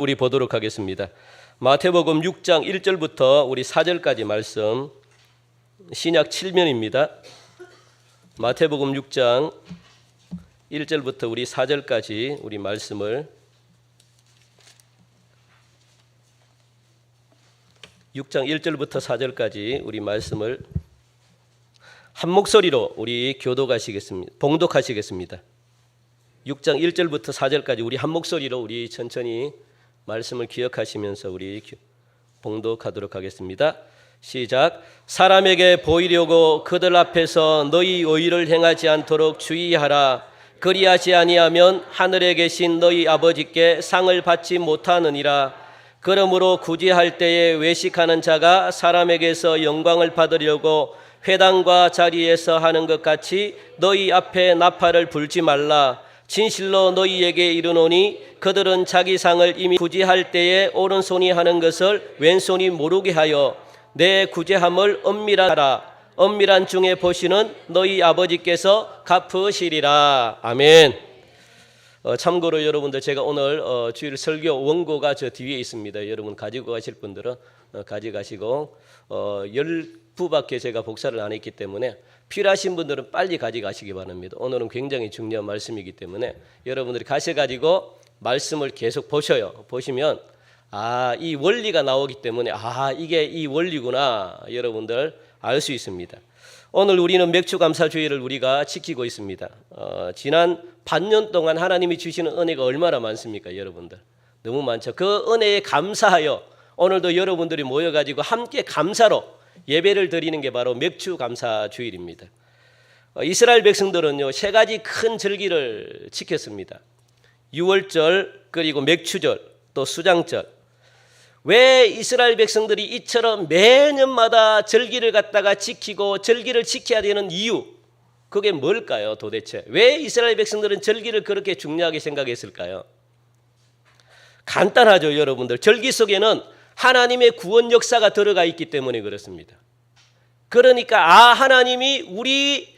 우리 보도록 하겠습니다. 마태복음 6장 1절부터 우리 4절까지 말씀, 신약 7면입니다. 마태복음 6장 1절부터 우리 4절까지 우리 말씀을 6장 1절부터 4절까지 우리 말씀을 한 목소리로 우리 교독하시겠습니다. 봉독하시겠습니다. 6장 1절부터 4절까지 우리 한 목소리로 우리 천천히 말씀을 기억하시면서 우리 봉독하도록 하겠습니다. 시작. 사람에게 보이려고 그들 앞에서 너희 의를 행하지 않도록 주의하라. 그리하지 아니하면 하늘에 계신 너희 아버지께 상을 받지 못하느니라. 그러므로 구제할 때에 외식하는 자가 사람에게서 영광을 받으려고 회당과 자리에서 하는 것 같이 너희 앞에 나팔을 불지 말라. 진실로 너희에게 이르노니 그들은 자기 상을 이미 구제할 때에 오른손이 하는 것을 왼손이 모르게 하여 내 구제함을 엄밀하라. 엄밀한 중에 보시는 너희 아버지께서 갚으시리라. 아멘. 참고로 여러분들, 제가 오늘 주일 설교 원고가 저 뒤에 있습니다. 여러분 가지고 가실 분들은 가져가시고 10부밖에 제가 복사를 안 했기 때문에 필요하신 분들은 빨리 가져가시기 바랍니다. 오늘은 굉장히 중요한 말씀이기 때문에 여러분들이 가셔가지고 말씀을 계속 보셔요. 보시면 이 원리가 나오기 때문에 이게 이 원리구나 여러분들 알 수 있습니다. 오늘 우리는 맥주감사주의를 우리가 지키고 있습니다. 지난 반년 동안 하나님이 주시는 은혜가 얼마나 많습니까, 여러분들? 너무 많죠. 그 은혜에 감사하여 오늘도 여러분들이 모여가지고 함께 감사로 예배를 드리는 게 바로 맥주감사주일입니다. 이스라엘 백성들은요, 세 가지 큰 절기를 지켰습니다. 유월절, 그리고 맥추절, 또 수장절. 왜 이스라엘 백성들이 이처럼 매년마다 절기를 갖다가 지키고 절기를 지켜야 되는 이유, 그게 뭘까요 도대체? 왜 이스라엘 백성들은 절기를 그렇게 중요하게 생각했을까요? 간단하죠, 여러분들. 절기 속에는 하나님의 구원 역사가 들어가 있기 때문에 그렇습니다. 그러니까 하나님이 우리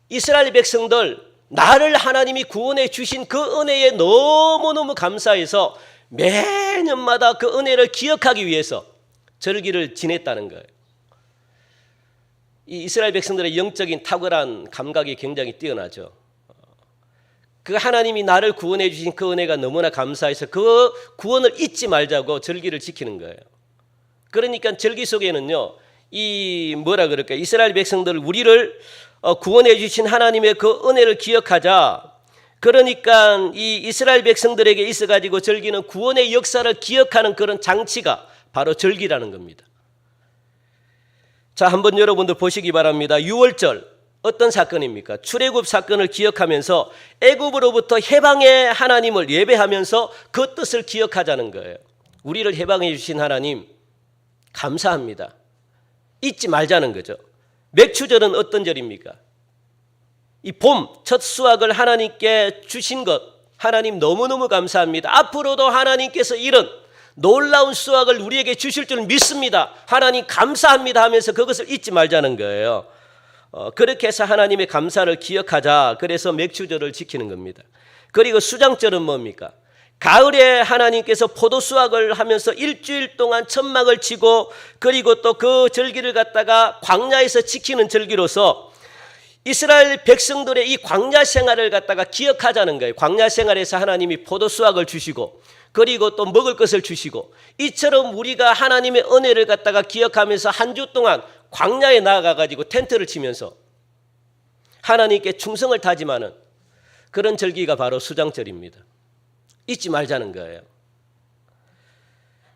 이스라엘 백성들, 나를 하나님이 구원해 주신 그 은혜에 너무너무 감사해서 매년마다 그 은혜를 기억하기 위해서 절기를 지냈다는 거예요. 이 이스라엘 백성들의 영적인 탁월한 감각이 굉장히 뛰어나죠. 그 하나님이 나를 구원해 주신 그 은혜가 너무나 감사해서 그 구원을 잊지 말자고 절기를 지키는 거예요. 그러니까 절기 속에는요, 이스라엘 백성들, 우리를 구원해 주신 하나님의 그 은혜를 기억하자. 그러니까 이 이스라엘 백성들에게 있어가지고 절기는 구원의 역사를 기억하는 그런 장치가 바로 절기라는 겁니다. 자, 한번 여러분들 보시기 바랍니다. 유월절. 어떤 사건입니까? 출애굽 사건을 기억하면서 애굽으로부터 해방의 하나님을 예배하면서 그 뜻을 기억하자는 거예요. 우리를 해방해 주신 하나님 감사합니다. 잊지 말자는 거죠. 맥추절은 어떤 절입니까? 이 봄, 첫 수확을 하나님께 주신 것, 하나님 너무너무 감사합니다. 앞으로도 하나님께서 이런 놀라운 수확을 우리에게 주실 줄 믿습니다. 하나님 감사합니다 하면서 그것을 잊지 말자는 거예요. 그렇게 해서 하나님의 감사를 기억하자. 그래서 맥추절을 지키는 겁니다. 그리고 수장절은 뭡니까? 가을에 하나님께서 포도 수확을 하면서 일주일 동안 천막을 치고, 그리고 또 그 절기를 갖다가 광야에서 지키는 절기로서 이스라엘 백성들의 이 광야 생활을 갖다가 기억하자는 거예요. 광야 생활에서 하나님이 포도 수확을 주시고, 그리고 또 먹을 것을 주시고, 이처럼 우리가 하나님의 은혜를 갖다가 기억하면서 한 주 동안 광야에 나아가가지고 텐트를 치면서 하나님께 충성을 다짐하는 그런 절기가 바로 수장절입니다. 잊지 말자는 거예요.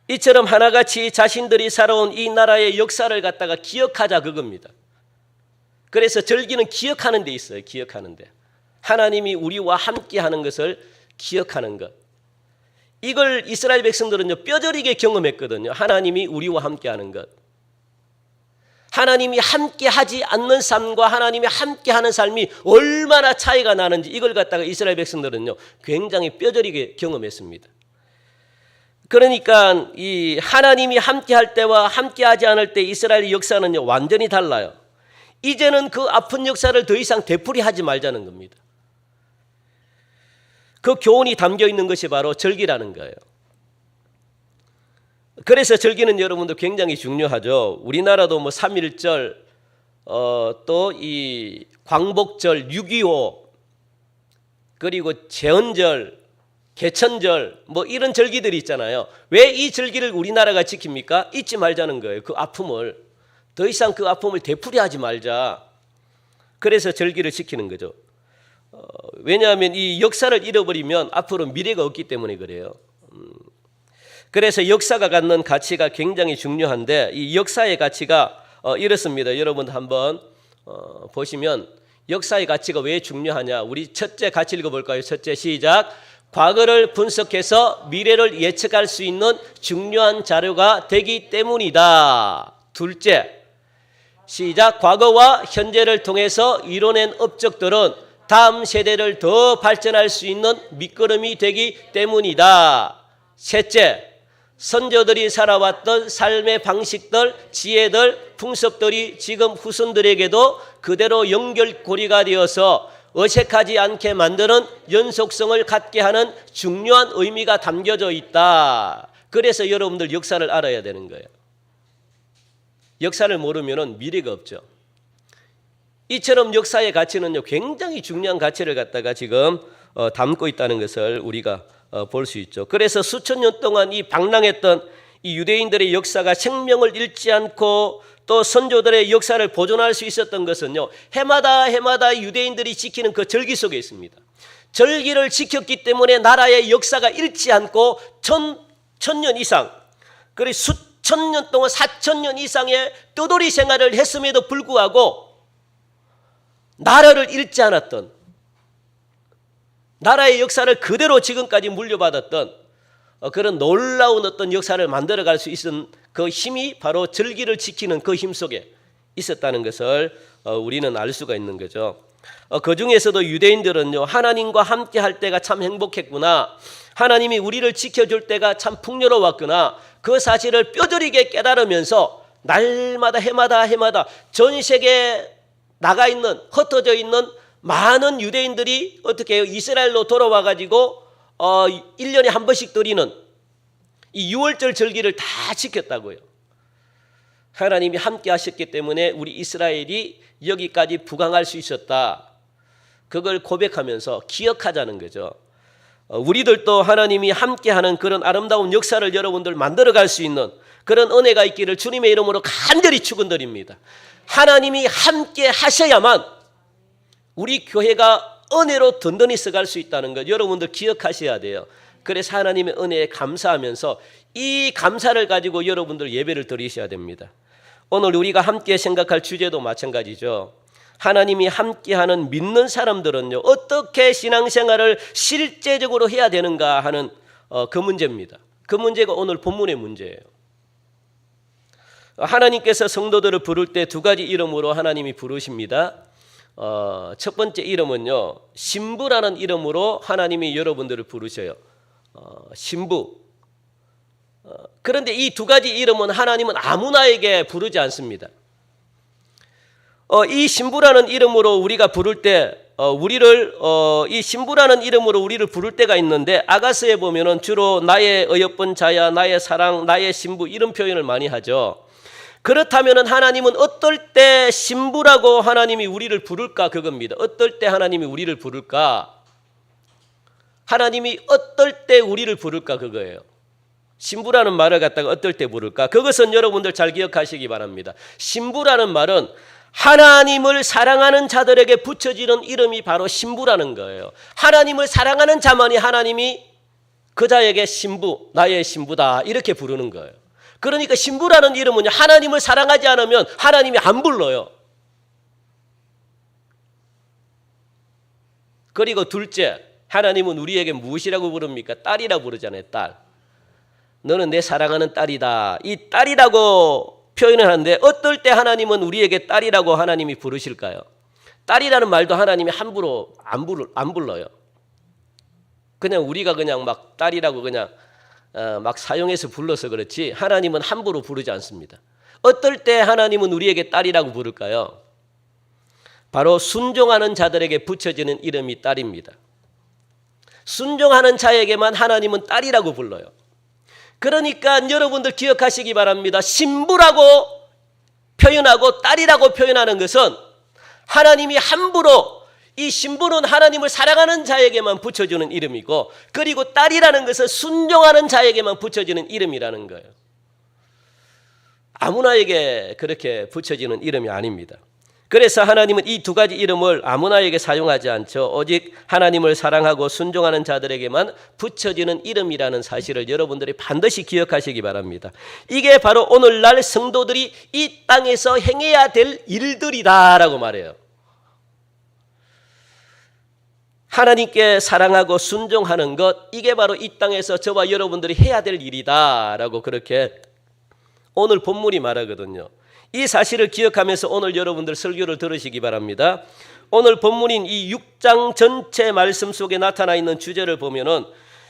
이처럼 하나같이 자신들이 살아온 이 나라의 역사를 갖다가 기억하자, 그겁니다. 그래서 절기는 기억하는 데 있어요. 기억하는 데. 하나님이 우리와 함께 하는 것을 기억하는 것. 이걸 이스라엘 백성들은요, 뼈저리게 경험했거든요. 하나님이 우리와 함께 하는 것. 하나님이 함께 하지 않는 삶과 하나님이 함께 하는 삶이 얼마나 차이가 나는지, 이걸 갖다가 이스라엘 백성들은요, 굉장히 뼈저리게 경험했습니다. 그러니까 이 하나님이 함께 할 때와 함께 하지 않을 때 이스라엘의 역사는요, 완전히 달라요. 이제는 그 아픈 역사를 더 이상 되풀이하지 말자는 겁니다. 그 교훈이 담겨 있는 것이 바로 절기라는 거예요. 그래서 절기는 여러분들 굉장히 중요하죠. 우리나라도 뭐 3.1절, 또 이 광복절, 6.25, 그리고 제헌절, 개천절, 뭐 이런 절기들이 있잖아요. 왜 이 절기를 우리나라가 지킵니까? 잊지 말자는 거예요. 그 아픔을. 더 이상 그 아픔을 되풀이하지 말자. 그래서 절기를 지키는 거죠. 왜냐하면 이 역사를 잃어버리면 앞으로 미래가 없기 때문에 그래요. 그래서 역사가 갖는 가치가 굉장히 중요한데, 이 역사의 가치가 이렇습니다. 여러분 한번 보시면 역사의 가치가 왜 중요하냐. 우리 첫째 같이 읽어볼까요? 첫째 시작. 과거를 분석해서 미래를 예측할 수 있는 중요한 자료가 되기 때문이다. 둘째 시작. 과거와 현재를 통해서 이뤄낸 업적들은 다음 세대를 더 발전할 수 있는 밑거름이 되기 때문이다. 셋째, 선조들이 살아왔던 삶의 방식들, 지혜들, 풍습들이 지금 후손들에게도 그대로 연결고리가 되어서 어색하지 않게 만드는 연속성을 갖게 하는 중요한 의미가 담겨져 있다. 그래서 여러분들 역사를 알아야 되는 거예요. 역사를 모르면 미래가 없죠. 이처럼 역사의 가치는요, 굉장히 중요한 가치를 갖다가 지금 담고 있다는 것을 우리가 볼 수 있죠. 그래서 수천 년 동안 이 방랑했던 이 유대인들의 역사가 생명을 잃지 않고 또 선조들의 역사를 보존할 수 있었던 것은요, 해마다 유대인들이 지키는 그 절기 속에 있습니다. 절기를 지켰기 때문에 나라의 역사가 잃지 않고 천년 이상, 그리고 수천 년 동안 4,000년 이상의 떠돌이 생활을 했음에도 불구하고 나라를 잃지 않았던, 나라의 역사를 그대로 지금까지 물려받았던 그런 놀라운 어떤 역사를 만들어갈 수 있는 그 힘이 바로 절기를 지키는 그 힘 속에 있었다는 것을 우리는 알 수가 있는 거죠. 그 중에서도 유대인들은요, 하나님과 함께 할 때가 참 행복했구나, 하나님이 우리를 지켜줄 때가 참 풍요로웠구나, 그 사실을 뼈저리게 깨달으면서 날마다 해마다 전 세계에 나가 있는, 흩어져 있는 많은 유대인들이 어떻게 해요? 이스라엘로 돌아와 가지고 1년에 한 번씩 드리는 이 6월절 절기를 다 지켰다고요. 하나님이 함께 하셨기 때문에 우리 이스라엘이 여기까지 부강할 수 있었다. 그걸 고백하면서 기억하자는 거죠. 우리들도 하나님이 함께하는 그런 아름다운 역사를 여러분들 만들어갈 수 있는 그런 은혜가 있기를 주님의 이름으로 간절히 축원드립니다. 하나님이 함께 하셔야만 우리 교회가 은혜로 든든히 서갈 수 있다는 것 여러분들 기억하셔야 돼요. 그래서 하나님의 은혜에 감사하면서 이 감사를 가지고 여러분들 예배를 드리셔야 됩니다. 오늘 우리가 함께 생각할 주제도 마찬가지죠. 하나님이 함께하는 믿는 사람들은요, 어떻게 신앙생활을 실제적으로 해야 되는가 하는 그 문제입니다. 그 문제가 오늘 본문의 문제예요. 하나님께서 성도들을 부를 때 두 가지 이름으로 하나님이 부르십니다. 첫 번째 이름은요, 신부라는 이름으로 하나님이 여러분들을 부르셔요. 신부. 그런데 이 두 가지 이름은 하나님은 아무나에게 부르지 않습니다. 이 신부라는 이름으로 우리가 부를 때 이 신부라는 이름으로 우리를 부를 때가 있는데, 아가서에 보면은 주로 나의 어여쁜 자야, 나의 사랑, 나의 신부 이런 표현을 많이 하죠. 그렇다면 하나님은 어떨 때 신부라고 하나님이 우리를 부를까, 그겁니다. 어떨 때 하나님이 우리를 부를까? 하나님이 어떨 때 우리를 부를까, 그거예요. 신부라는 말을 갖다가 어떨 때 부를까? 그것은 여러분들 잘 기억하시기 바랍니다. 신부라는 말은 하나님을 사랑하는 자들에게 붙여지는 이름이 바로 신부라는 거예요. 하나님을 사랑하는 자만이 하나님이 그 자에게 신부, 나의 신부다 이렇게 부르는 거예요. 그러니까 신부라는 이름은 하나님을 사랑하지 않으면 하나님이 안 불러요. 그리고 둘째, 하나님은 우리에게 무엇이라고 부릅니까? 딸이라고 부르잖아요. 딸. 너는 내 사랑하는 딸이다. 이 딸이라고 표현을 하는데, 어떨 때 하나님은 우리에게 딸이라고 하나님이 부르실까요? 딸이라는 말도 하나님이 함부로 안 불러요. 그냥 우리가 그냥 막 딸이라고 그냥 막 사용해서 불러서 그렇지, 하나님은 함부로 부르지 않습니다. 어떨 때 하나님은 우리에게 딸이라고 부를까요? 바로 순종하는 자들에게 붙여지는 이름이 딸입니다. 순종하는 자에게만 하나님은 딸이라고 불러요. 그러니까 여러분들 기억하시기 바랍니다. 신부라고 표현하고 딸이라고 표현하는 것은 하나님이 함부로, 이 신부는 하나님을 사랑하는 자에게만 붙여주는 이름이고, 그리고 딸이라는 것은 순종하는 자에게만 붙여지는 이름이라는 거예요. 아무나에게 그렇게 붙여지는 이름이 아닙니다. 그래서 하나님은 이 두 가지 이름을 아무나에게 사용하지 않죠. 오직 하나님을 사랑하고 순종하는 자들에게만 붙여지는 이름이라는 사실을 여러분들이 반드시 기억하시기 바랍니다. 이게 바로 오늘날 성도들이 이 땅에서 행해야 될 일들이다라고 말해요. 하나님께 사랑하고 순종하는 것, 이게 바로 이 땅에서 저와 여러분들이 해야 될 일이다라고 그렇게 오늘 본문이 말하거든요. 이 사실을 기억하면서 오늘 여러분들 설교를 들으시기 바랍니다. 오늘 본문인 이 6장 전체 말씀 속에 나타나 있는 주제를 보면은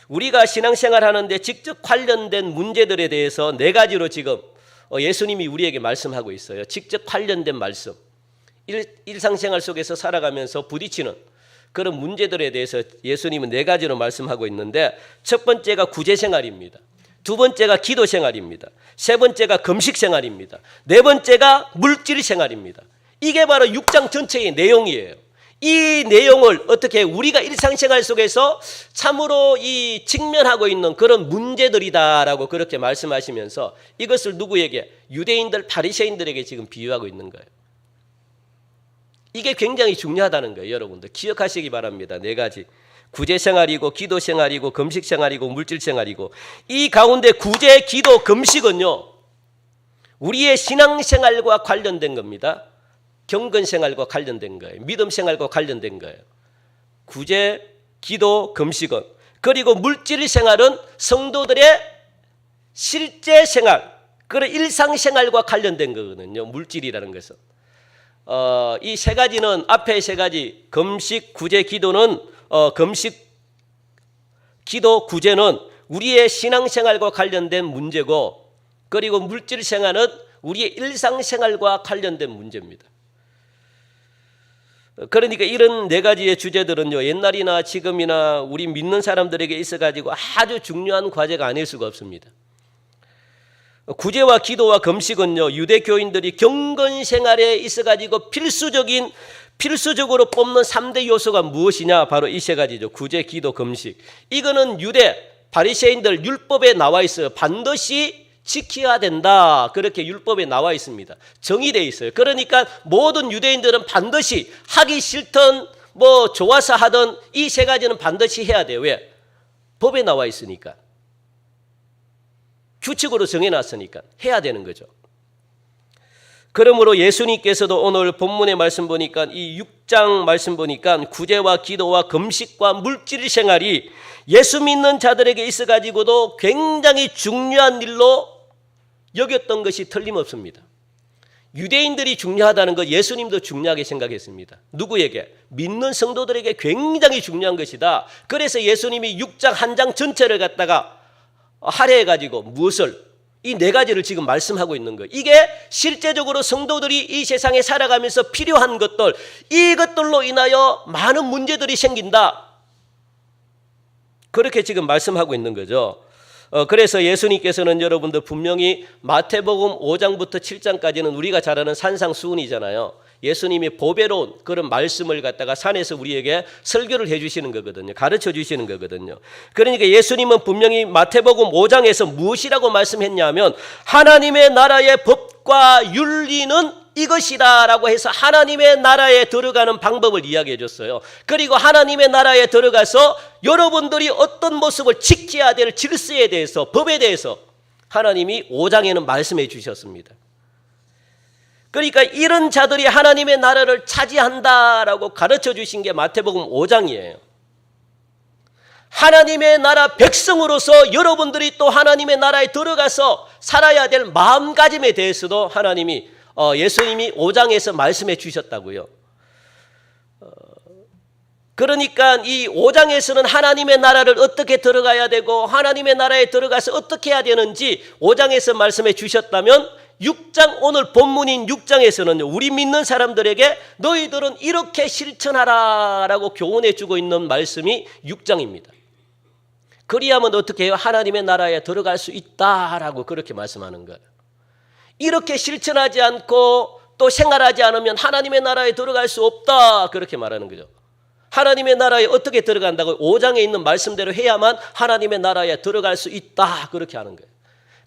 우리가 신앙생활 하는데 직접 관련된 문제들에 대해서 4가지로 지금 예수님이 우리에게 말씀하고 있어요. 직접 관련된 말씀. 일상생활 속에서 살아가면서 부딪히는 그런 문제들에 대해서 예수님은 4가지로 말씀하고 있는데, 첫 번째가 구제생활입니다. 두 번째가 기도생활입니다. 세 번째가 금식생활입니다. 네 번째가 물질생활입니다. 이게 바로 6장 전체의 내용이에요. 이 내용을 어떻게 우리가 일상생활 속에서 참으로 이 직면하고 있는 그런 문제들이다라고 그렇게 말씀하시면서 이것을 누구에게? 유대인들, 바리새인들에게 지금 비유하고 있는 거예요. 이게 굉장히 중요하다는 거예요. 여러분들 기억하시기 바랍니다. 4가지. 구제생활이고 기도생활이고 금식생활이고 물질생활이고, 이 가운데 구제, 기도, 금식은요 우리의 신앙생활과 관련된 겁니다. 경건생활과 관련된 거예요. 믿음생활과 관련된 거예요. 구제, 기도, 금식은. 그리고 물질생활은 성도들의 실제 생활, 그런 일상생활과 관련된 거거든요. 물질이라는 것은. 이 3가지는, 앞에 3가지 금식, 구제, 기도는 금식, 기도, 구제는 우리의 신앙생활과 관련된 문제고, 그리고 물질생활은 우리의 일상생활과 관련된 문제입니다. 그러니까 이런 4가지의 주제들은요 옛날이나 지금이나 우리 믿는 사람들에게 있어가지고 아주 중요한 과제가 아닐 수가 없습니다. 구제와 기도와 금식은요 유대교인들이 경건생활에 있어가지고 필수적으로 뽑는 3대 요소가 무엇이냐? 바로 이 3가지죠. 구제, 기도, 금식. 이거는 유대 바리새인들 율법에 나와 있어요. 반드시 지켜야 된다. 그렇게 율법에 나와 있습니다. 정의되어 있어요. 그러니까 모든 유대인들은 반드시 하기 싫든 뭐 좋아서 하든 이 3가지는 반드시 해야 돼요. 왜? 법에 나와 있으니까. 규칙으로 정해놨으니까 해야 되는 거죠. 그러므로 예수님께서도 오늘 본문의 말씀 보니까, 이 6장 말씀 보니까 구제와 기도와 금식과 물질 생활이 예수 믿는 자들에게 있어가지고도 굉장히 중요한 일로 여겼던 것이 틀림없습니다. 유대인들이 중요하다는 것 예수님도 중요하게 생각했습니다. 누구에게? 믿는 성도들에게 굉장히 중요한 것이다. 그래서 예수님이 6장 한 장 전체를 갖다가 할애해가지고 무엇을? 이 4가지를 지금 말씀하고 있는 거예요. 이게 실제적으로 성도들이 이 세상에 살아가면서 필요한 것들, 이것들로 인하여 많은 문제들이 생긴다. 그렇게 지금 말씀하고 있는 거죠. 그래서 예수님께서는 여러분들 분명히 마태복음 5장부터 7장까지는 우리가 잘 아는 산상수훈이잖아요. 예수님이 보배로운 그런 말씀을 갖다가 산에서 우리에게 설교를 해주시는 거거든요. 가르쳐 주시는 거거든요. 그러니까 예수님은 분명히 마태복음 5장에서 무엇이라고 말씀했냐면 하나님의 나라의 법과 윤리는 이것이다 라고 해서 하나님의 나라에 들어가는 방법을 이야기해 줬어요. 그리고 하나님의 나라에 들어가서 여러분들이 어떤 모습을 지켜야 될 질서에 대해서, 법에 대해서 하나님이 5장에는 말씀해 주셨습니다. 그러니까 이런 자들이 하나님의 나라를 차지한다라고 가르쳐 주신 게 마태복음 5장이에요. 하나님의 나라 백성으로서 여러분들이 또 하나님의 나라에 들어가서 살아야 될 마음가짐에 대해서도 하나님이 예수님이 5장에서 말씀해 주셨다고요. 그러니까 이 5장에서는 하나님의 나라를 어떻게 들어가야 되고 하나님의 나라에 들어가서 어떻게 해야 되는지 5장에서 말씀해 주셨다면 6장, 오늘 본문인 6장에서는 우리 믿는 사람들에게 너희들은 이렇게 실천하라 라고 교훈해 주고 있는 말씀이 6장입니다. 그리하면 어떻게 해요? 하나님의 나라에 들어갈 수 있다라고 그렇게 말씀하는 거예요. 이렇게 실천하지 않고 또 생활하지 않으면 하나님의 나라에 들어갈 수 없다 그렇게 말하는 거죠. 하나님의 나라에 어떻게 들어간다고? 5장에 있는 말씀대로 해야만 하나님의 나라에 들어갈 수 있다 그렇게 하는 거예요.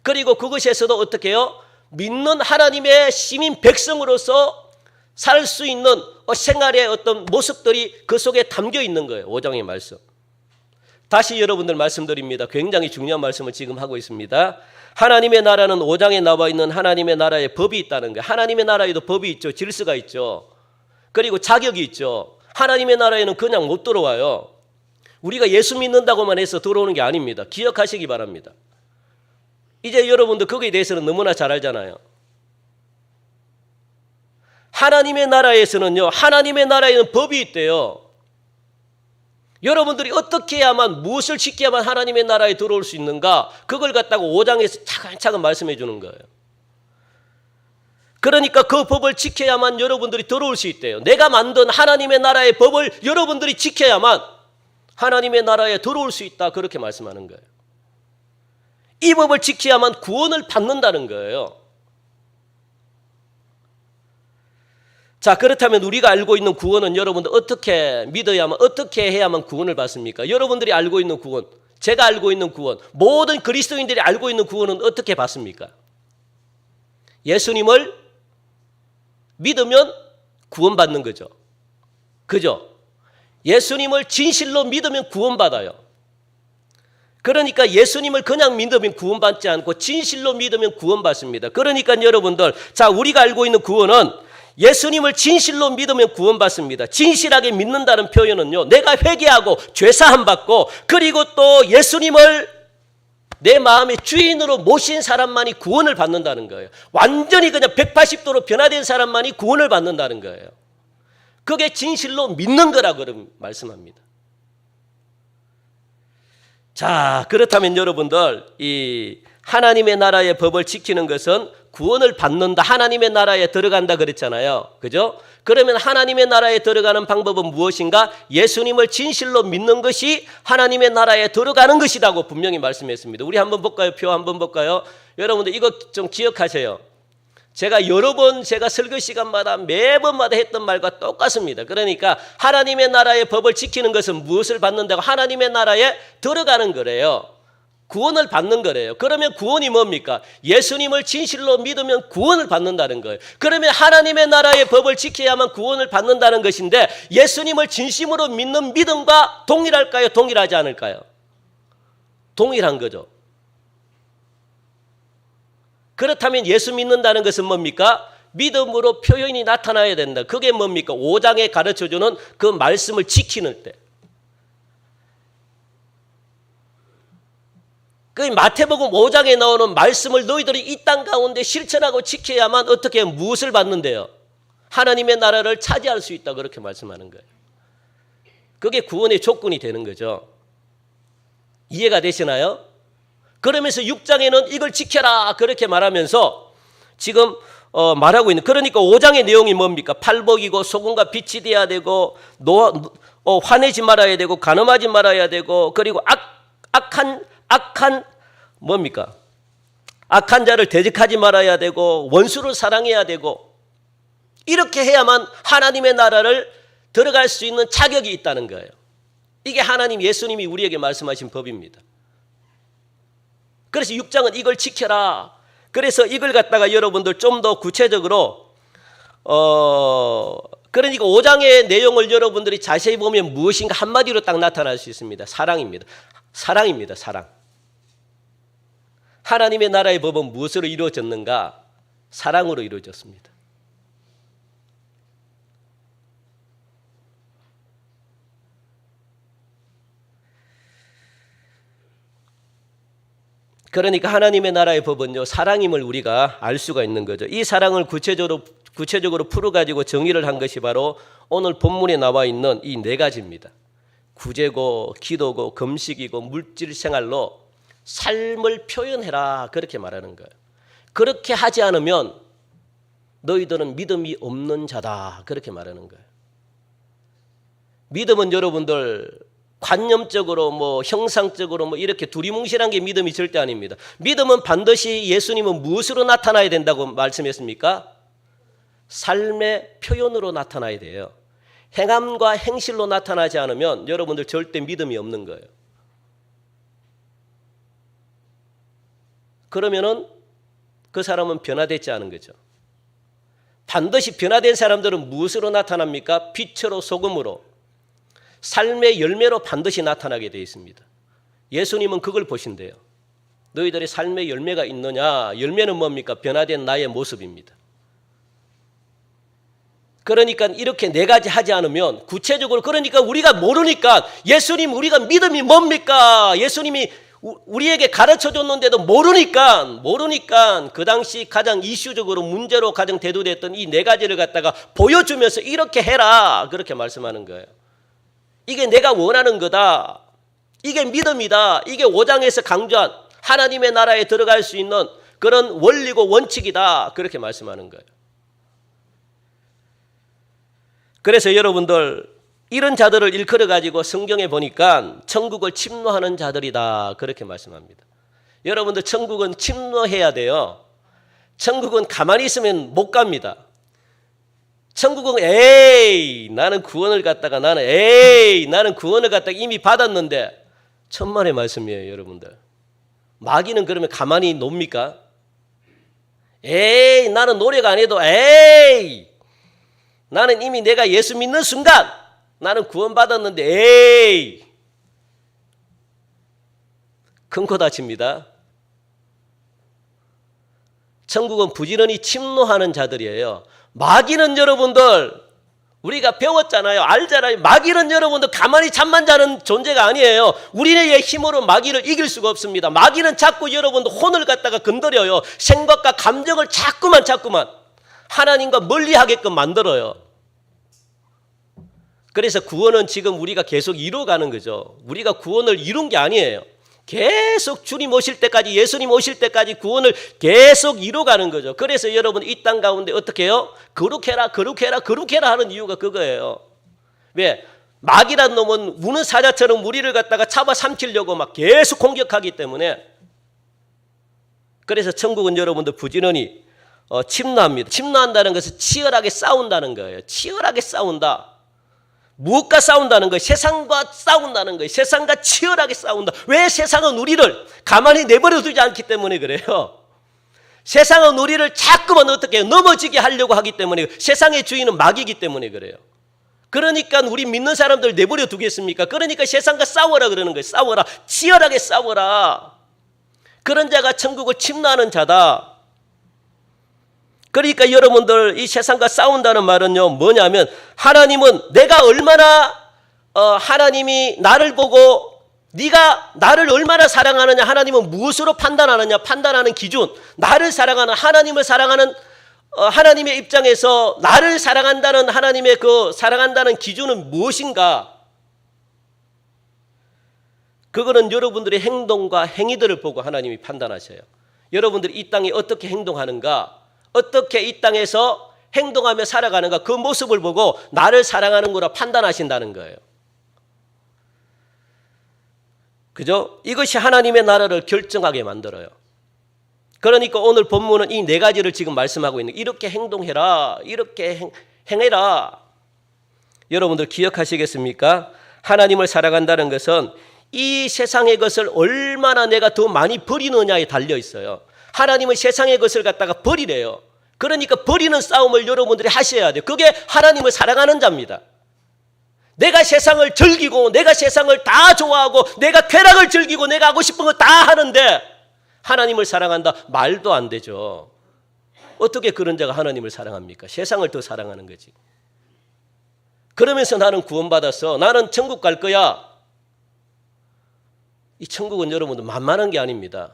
그리고 그것에서도 어떻게 해요? 믿는 하나님의 시민 백성으로서 살 수 있는 생활의 어떤 모습들이 그 속에 담겨 있는 거예요. 5장의 말씀. 다시 여러분들 말씀드립니다. 굉장히 중요한 말씀을 지금 하고 있습니다. 하나님의 나라는 5장에 나와 있는 하나님의 나라에 법이 있다는 거예요. 하나님의 나라에도 법이 있죠. 질서가 있죠. 그리고 자격이 있죠. 하나님의 나라에는 그냥 못 들어와요. 우리가 예수 믿는다고만 해서 들어오는 게 아닙니다. 기억하시기 바랍니다. 이제 여러분들 거기에 대해서는 너무나 잘 알잖아요. 하나님의 나라에서는요, 하나님의 나라에는 법이 있대요. 여러분들이 어떻게 해야만, 무엇을 지켜야만 하나님의 나라에 들어올 수 있는가, 그걸 갖다가 5장에서 차근차근 말씀해 주는 거예요. 그러니까 그 법을 지켜야만 여러분들이 들어올 수 있대요. 내가 만든 하나님의 나라의 법을 여러분들이 지켜야만 하나님의 나라에 들어올 수 있다 그렇게 말씀하는 거예요. 이 법을 지켜야만 구원을 받는다는 거예요. 자, 그렇다면 우리가 알고 있는 구원은 여러분들 어떻게 믿어야만, 어떻게 해야만 구원을 받습니까? 여러분들이 알고 있는 구원, 제가 알고 있는 구원, 모든 그리스도인들이 알고 있는 구원은 어떻게 받습니까? 예수님을 믿으면 구원받는 거죠. 그죠? 예수님을 진실로 믿으면 구원받아요. 그러니까 예수님을 그냥 믿으면 구원받지 않고 진실로 믿으면 구원받습니다. 그러니까 여러분들, 자, 우리가 알고 있는 구원은 예수님을 진실로 믿으면 구원받습니다. 진실하게 믿는다는 표현은요, 내가 회개하고 죄사함 받고 그리고 또 예수님을 내 마음의 주인으로 모신 사람만이 구원을 받는다는 거예요. 완전히 그냥 180도로 변화된 사람만이 구원을 받는다는 거예요. 그게 진실로 믿는 거라고 말씀합니다. 자, 그렇다면 여러분들, 이 하나님의 나라의 법을 지키는 것은 구원을 받는다, 하나님의 나라에 들어간다 그랬잖아요. 그죠? 그러면 하나님의 나라에 들어가는 방법은 무엇인가? 예수님을 진실로 믿는 것이 하나님의 나라에 들어가는 것이라고 분명히 말씀했습니다. 우리 한번 볼까요? 표 한번 볼까요? 여러분들 이거 좀 기억하세요. 제가 여러 번 제가 설교 시간마다 매번마다 했던 말과 똑같습니다. 그러니까 하나님의 나라의 법을 지키는 것은 무엇을 받는다고? 하나님의 나라에 들어가는 거래요. 구원을 받는 거래요. 그러면 구원이 뭡니까? 예수님을 진실로 믿으면 구원을 받는다는 거예요. 그러면 하나님의 나라의 법을 지켜야만 구원을 받는다는 것인데 예수님을 진심으로 믿는 믿음과 동일할까요? 동일하지 않을까요? 동일한 거죠. 그렇다면 예수 믿는다는 것은 뭡니까? 믿음으로 표현이 나타나야 된다. 그게 뭡니까? 5장에 가르쳐주는 그 말씀을 지키는 때. 그 마태복음 5장에 나오는 말씀을 너희들이 이 땅 가운데 실천하고 지켜야만 어떻게 무엇을 받는데요? 하나님의 나라를 차지할 수 있다 그렇게 말씀하는 거예요. 그게 구원의 조건이 되는 거죠. 이해가 되시나요? 그러면서 6장에는 이걸 지켜라 그렇게 말하면서 지금 말하고 있는, 그러니까 5장의 내용이 뭡니까? 팔복이고 소금과 빛이 돼야 되고 화내지 말아야 되고 간음하지 말아야 되고 그리고 악한 뭡니까? 악한 자를 대적하지 말아야 되고 원수를 사랑해야 되고 이렇게 해야만 하나님의 나라를 들어갈 수 있는 자격이 있다는 거예요. 이게 하나님 예수님이 우리에게 말씀하신 법입니다. 그래서 6장은 이걸 지켜라. 그래서 이걸 갖다가 여러분들 좀 더 구체적으로 그러니까 5장의 내용을 여러분들이 자세히 보면 무엇인가 한마디로 딱 나타날 수 있습니다. 사랑입니다. 사랑입니다. 사랑. 하나님의 나라의 법은 무엇으로 이루어졌는가? 사랑으로 이루어졌습니다. 그러니까 하나님의 나라의 법은요, 사랑임을 우리가 알 수가 있는 거죠. 이 사랑을 구체적으로 풀어가지고 정의를 한 것이 바로 오늘 본문에 나와 있는 이 네 가지입니다. 구제고 기도고 금식이고 물질 생활로 삶을 표현해라 그렇게 말하는 거예요. 그렇게 하지 않으면 너희들은 믿음이 없는 자다 그렇게 말하는 거예요. 믿음은 여러분들 관념적으로 뭐 형상적으로 뭐 이렇게 두리뭉실한 게 믿음이 절대 아닙니다. 믿음은 반드시 예수님은 무엇으로 나타나야 된다고 말씀했습니까? 삶의 표현으로 나타나야 돼요. 행함과 행실로 나타나지 않으면 여러분들 절대 믿음이 없는 거예요. 그러면은 그 사람은 변화되지 않은 거죠. 반드시 변화된 사람들은 무엇으로 나타납니까? 빛으로 소금으로 삶의 열매로 반드시 나타나게 되어 있습니다. 예수님은 그걸 보신대요. 너희들의 삶의 열매가 있느냐? 열매는 뭡니까? 변화된 나의 모습입니다. 그러니까 이렇게 네 가지 하지 않으면 구체적으로 그러니까 우리가 모르니까 예수님 우리가 믿음이 뭡니까? 예수님이 우리에게 가르쳐 줬는데도 모르니까 그 당시 가장 이슈적으로 문제로 가장 대두됐던 이 네 가지를 갖다가 보여주면서 이렇게 해라 그렇게 말씀하는 거예요. 이게 내가 원하는 거다. 이게 믿음이다. 이게 5장에서 강조한 하나님의 나라에 들어갈 수 있는 그런 원리고 원칙이다. 그렇게 말씀하는 거예요. 그래서 여러분들 이런 자들을 일컬어 가지고 성경에 보니까 천국을 침노하는 자들이다. 그렇게 말씀합니다. 여러분들 천국은 침노해야 돼요. 천국은 가만히 있으면 못 갑니다. 천국은 나는 구원을 갖다가 나는 구원을 갖다가 이미 받았는데 천만의 말씀이에요, 여러분들. 마귀는 그러면 가만히 놉니까? 나는 노력 안 해도 나는 이미 내가 예수 믿는 순간 나는 구원받았는데 큰 코 다칩니다. 천국은 부지런히 침노하는 자들이에요. 마귀는 여러분들 우리가 배웠잖아요. 알잖아요. 마귀는 여러분들 가만히 잠만 자는 존재가 아니에요. 우리의 힘으로 마귀를 이길 수가 없습니다. 마귀는 자꾸 여러분들 혼을 갖다가 건드려요. 생각과 감정을 자꾸만 하나님과 멀리하게끔 만들어요. 그래서 구원은 지금 우리가 계속 이루어가는 거죠. 우리가 구원을 이룬 게 아니에요. 계속 주님 오실 때까지 예수님 오실 때까지 구원을 계속 이루어가는 거죠. 그래서 여러분 이 땅 가운데 어떻게 해요? 거룩해라 하는 이유가 그거예요. 왜? 마귀란 놈은 우는 사자처럼 우리를 갖다가 잡아 삼키려고 막 계속 공격하기 때문에 그래서 천국은 여러분들 부지런히 침노합니다. 침노한다는 것은 치열하게 싸운다는 거예요. 치열하게 싸운다. 무엇과 싸운다는 거예요? 세상과 싸운다는 거예요. 세상과 치열하게 싸운다. 왜? 세상은 우리를 가만히 내버려 두지 않기 때문에 그래요. 세상은 우리를 자꾸만 어떻게 해요? 넘어지게 하려고 하기 때문에 세상의 주인은 마귀이기 때문에 그래요. 그러니까 우리 믿는 사람들 내버려 두겠습니까? 그러니까 세상과 싸워라 그러는 거예요. 싸워라. 치열하게 싸워라. 그런 자가 천국을 침노하는 자다. 그러니까 여러분들 이 세상과 싸운다는 말은요 뭐냐면 하나님은 내가 얼마나 하나님이 나를 보고 네가 나를 얼마나 사랑하느냐 하나님은 무엇으로 판단하느냐 판단하는 기준 나를 사랑하는 하나님을 사랑하는 하나님의 입장에서 나를 사랑한다는 하나님의 그 사랑한다는 기준은 무엇인가 그거는 여러분들의 행동과 행위들을 보고 하나님이 판단하셔요. 여러분들이 이 땅에 어떻게 행동하는가 어떻게 이 땅에서 행동하며 살아가는가 그 모습을 보고 나를 사랑하는 거라 판단하신다는 거예요. 그죠? 이것이 하나님의 나라를 결정하게 만들어요. 그러니까 오늘 본문은 이 네 가지를 지금 말씀하고 있는 이렇게 행동해라 이렇게 행해라. 여러분들 기억하시겠습니까? 하나님을 살아간다는 것은 이 세상의 것을 얼마나 내가 더 많이 버리느냐에 달려 있어요. 하나님은 세상의 것을 갖다가 버리래요. 그러니까 버리는 싸움을 여러분들이 하셔야 돼요. 그게 하나님을 사랑하는 자입니다. 내가 세상을 즐기고 내가 세상을 다 좋아하고 내가 쾌락을 즐기고 내가 하고 싶은 거 다 하는데 하나님을 사랑한다? 말도 안 되죠. 어떻게 그런 자가 하나님을 사랑합니까? 세상을 더 사랑하는 거지. 그러면서 나는 구원받았어. 나는 천국 갈 거야. 이 천국은 여러분들 만만한 게 아닙니다.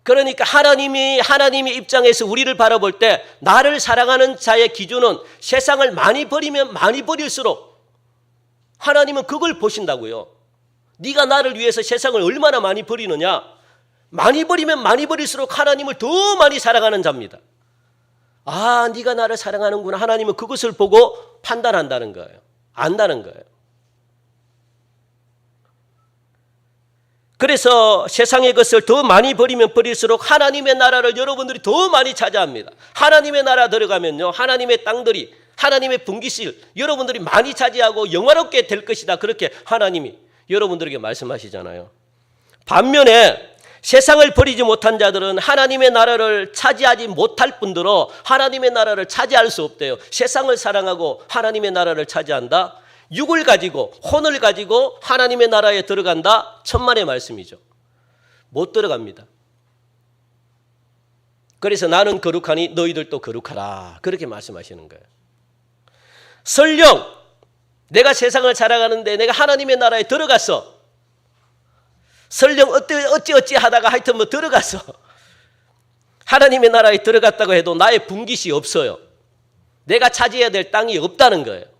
그러니까 하나님의 입장에서 우리를 바라볼 때 나를 사랑하는 자의 기준은 세상을 많이 버리면 많이 버릴수록 하나님은 그걸 보신다고요. 네가 나를 위해서 세상을 얼마나 많이 버리느냐. 많이 버리면 많이 버릴수록 하나님을 더 많이 사랑하는 자입니다. 아, 네가 나를 사랑하는구나. 하나님은 그것을 보고 판단한다는 거예요. 안다는 거예요. 그래서 세상의 것을 더 많이 버리면 버릴수록 하나님의 나라를 여러분들이 더 많이 차지합니다. 하나님의 나라 들어가면요, 하나님의 땅들이, 하나님의 분깃실 여러분들이 많이 차지하고 영화롭게 될 것이다. 그렇게 하나님이 여러분들에게 말씀하시잖아요. 반면에 세상을 버리지 못한 자들은 하나님의 나라를 차지하지 못할 뿐더러 하나님의 나라를 차지할 수 없대요. 세상을 사랑하고 하나님의 나라를 차지한다? 육을 가지고 혼을 가지고 하나님의 나라에 들어간다? 천만의 말씀이죠. 못 들어갑니다. 그래서 나는 거룩하니 너희들도 거룩하라. 그렇게 말씀하시는 거예요. 설령 내가 세상을 살아가는데 내가 하나님의 나라에 들어갔어. 설령 어찌 하다가 하여튼 뭐 들어갔어. 하나님의 나라에 들어갔다고 해도 나의 분깃이 없어요. 내가 차지해야 될 땅이 없다는 거예요.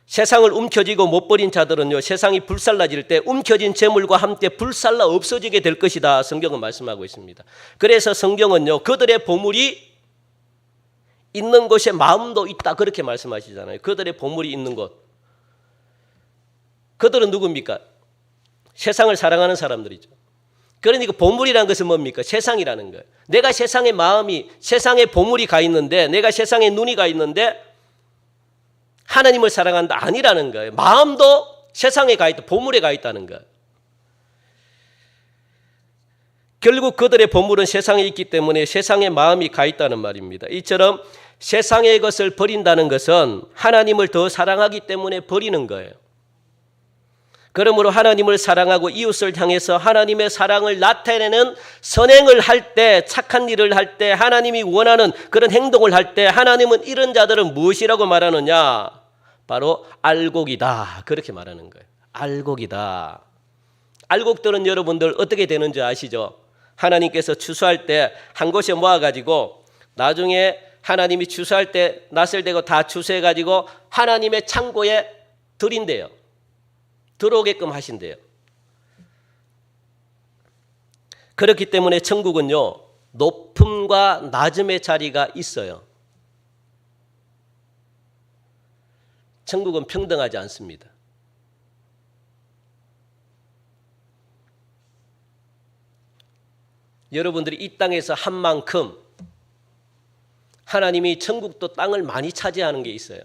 세상을 움켜쥐고 못 버린 자들은요, 세상이 불살라질 때 움켜진 재물과 함께 불살라 없어지게 될 것이다. 성경은 말씀하고 있습니다. 그래서 성경은요, 그들의 보물이 있는 곳에 마음도 있다. 그렇게 말씀하시잖아요. 그들의 보물이 있는 곳. 그들은 누굽니까? 세상을 사랑하는 사람들이죠. 그러니까 보물이라는 것은 뭡니까? 세상이라는 거예요. 내가 세상의 마음이, 세상의 보물이 가 있는데, 내가 세상의 눈이 가 있는데 하나님을 사랑한다 아니라는 거예요. 마음도 세상에 가 있다, 보물에 가 있다는 거예요. 결국 그들의 보물은 세상에 있기 때문에 세상의 마음이 가 있다는 말입니다. 이처럼 세상의 것을 버린다는 것은 하나님을 더 사랑하기 때문에 버리는 거예요. 그러므로 하나님을 사랑하고 이웃을 향해서 하나님의 사랑을 나타내는 선행을 할 때, 착한 일을 할 때, 하나님이 원하는 그런 행동을 할 때 하나님은 이런 자들은 무엇이라고 말하느냐? 바로 알곡이다. 그렇게 말하는 거예요. 알곡이다. 알곡들은 여러분들 어떻게 되는 줄 아시죠? 하나님께서 추수할 때 한 곳에 모아가지고 나중에 하나님이 추수할 때 낫을 대고 다 추수해가지고 하나님의 창고에 들인대요. 들어오게끔 하신대요. 그렇기 때문에 천국은요, 높음과 낮음의 자리가 있어요. 천국은 평등하지 않습니다. 여러분들이 이 땅에서 한 만큼 하나님이 천국도 땅을 많이 차지하는 게 있어요.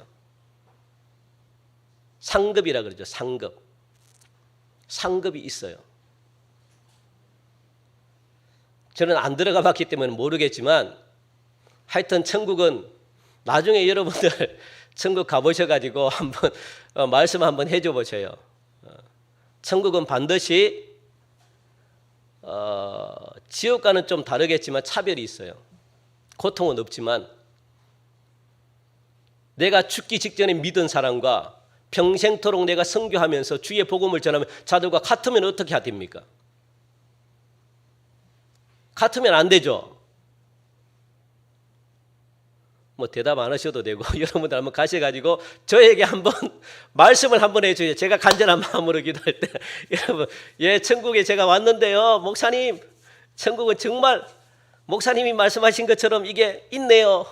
상급이라 그러죠. 상급. 상급이 있어요. 저는 안 들어가 봤기 때문에 모르겠지만 하여튼 천국은 나중에 여러분들 천국 가보셔가지고 한번 말씀 한번 해줘 보세요. 천국은 반드시 지옥과는 좀 다르겠지만 차별이 있어요. 고통은 없지만 내가 죽기 직전에 믿은 사람과 평생토록 내가 선교하면서 주의 복음을 전하면 자들과 같으면 어떻게 해야 됩니까? 같으면 안 되죠. 뭐 대답 안 하셔도 되고 여러분들 한번 가셔가지고 저에게 한번 말씀을 한번 해주세요. 제가 간절한 마음으로 기도할 때 여러분, 예, 천국에 제가 왔는데요, 목사님, 천국은 정말 목사님이 말씀하신 것처럼 이게 있네요.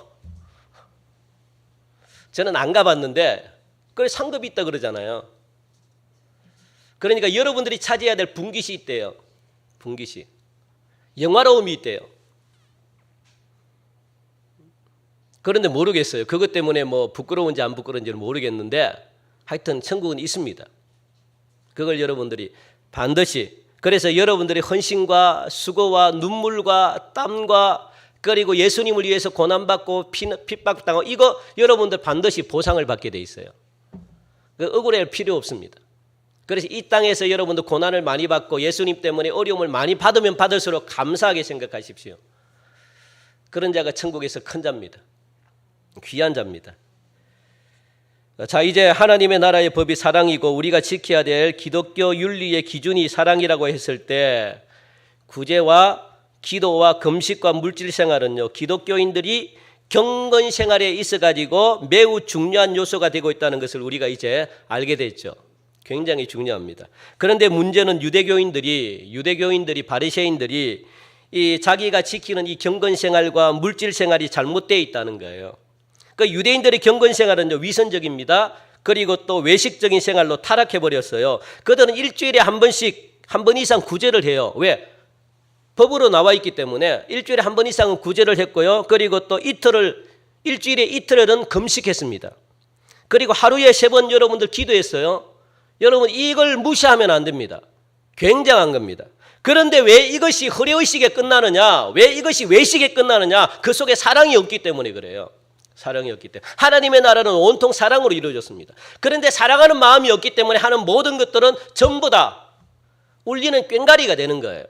저는 안 가봤는데 그래 상급이 있다 그러잖아요. 그러니까 여러분들이 차지해야 될 분깃이 있대요. 분깃이. 영화로움이 있대요. 그런데 모르겠어요. 그것 때문에 뭐 부끄러운지 안 부끄러운지는 모르겠는데 하여튼 천국은 있습니다. 그걸 여러분들이 반드시, 그래서 여러분들이 헌신과 수고와 눈물과 땀과 그리고 예수님을 위해서 고난받고 핍박당하고 이거 여러분들 반드시 보상을 받게 돼 있어요. 억울해할 필요 없습니다. 그래서 이 땅에서 여러분들 고난을 많이 받고 예수님 때문에 어려움을 많이 받으면 받을수록 감사하게 생각하십시오. 그런 자가 천국에서 큰 자입니다. 귀한 자입니다. 자, 이제 하나님의 나라의 법이 사랑이고 우리가 지켜야 될 기독교 윤리의 기준이 사랑이라고 했을 때 구제와 기도와 금식과 물질 생활은요, 기독교인들이 경건 생활에 있어가지고 매우 중요한 요소가 되고 있다는 것을 우리가 이제 알게 됐죠. 굉장히 중요합니다. 그런데 문제는 유대교인들이 바리새인들이 이 자기가 지키는 이 경건 생활과 물질 생활이 잘못되어 있다는 거예요. 그 유대인들의 경건 생활은 위선적입니다. 그리고 또 외식적인 생활로 타락해 버렸어요. 그들은 일주일에 한 번 이상 구제를 해요. 왜? 법으로 나와 있기 때문에 일주일에 한 번 이상은 구제를 했고요. 그리고 또 일주일에 이틀은 금식했습니다. 그리고 하루에 3번 여러분들 기도했어요. 여러분 이걸 무시하면 안 됩니다. 굉장한 겁니다. 그런데 왜 이것이 허례의식에 끝나느냐? 왜 이것이 외식에 끝나느냐? 그 속에 사랑이 없기 때문에 그래요. 사랑이 없기 때문에. 하나님의 나라는 온통 사랑으로 이루어졌습니다. 그런데 사랑하는 마음이 없기 때문에 하는 모든 것들은 전부 다 울리는 꽹과리가 되는 거예요.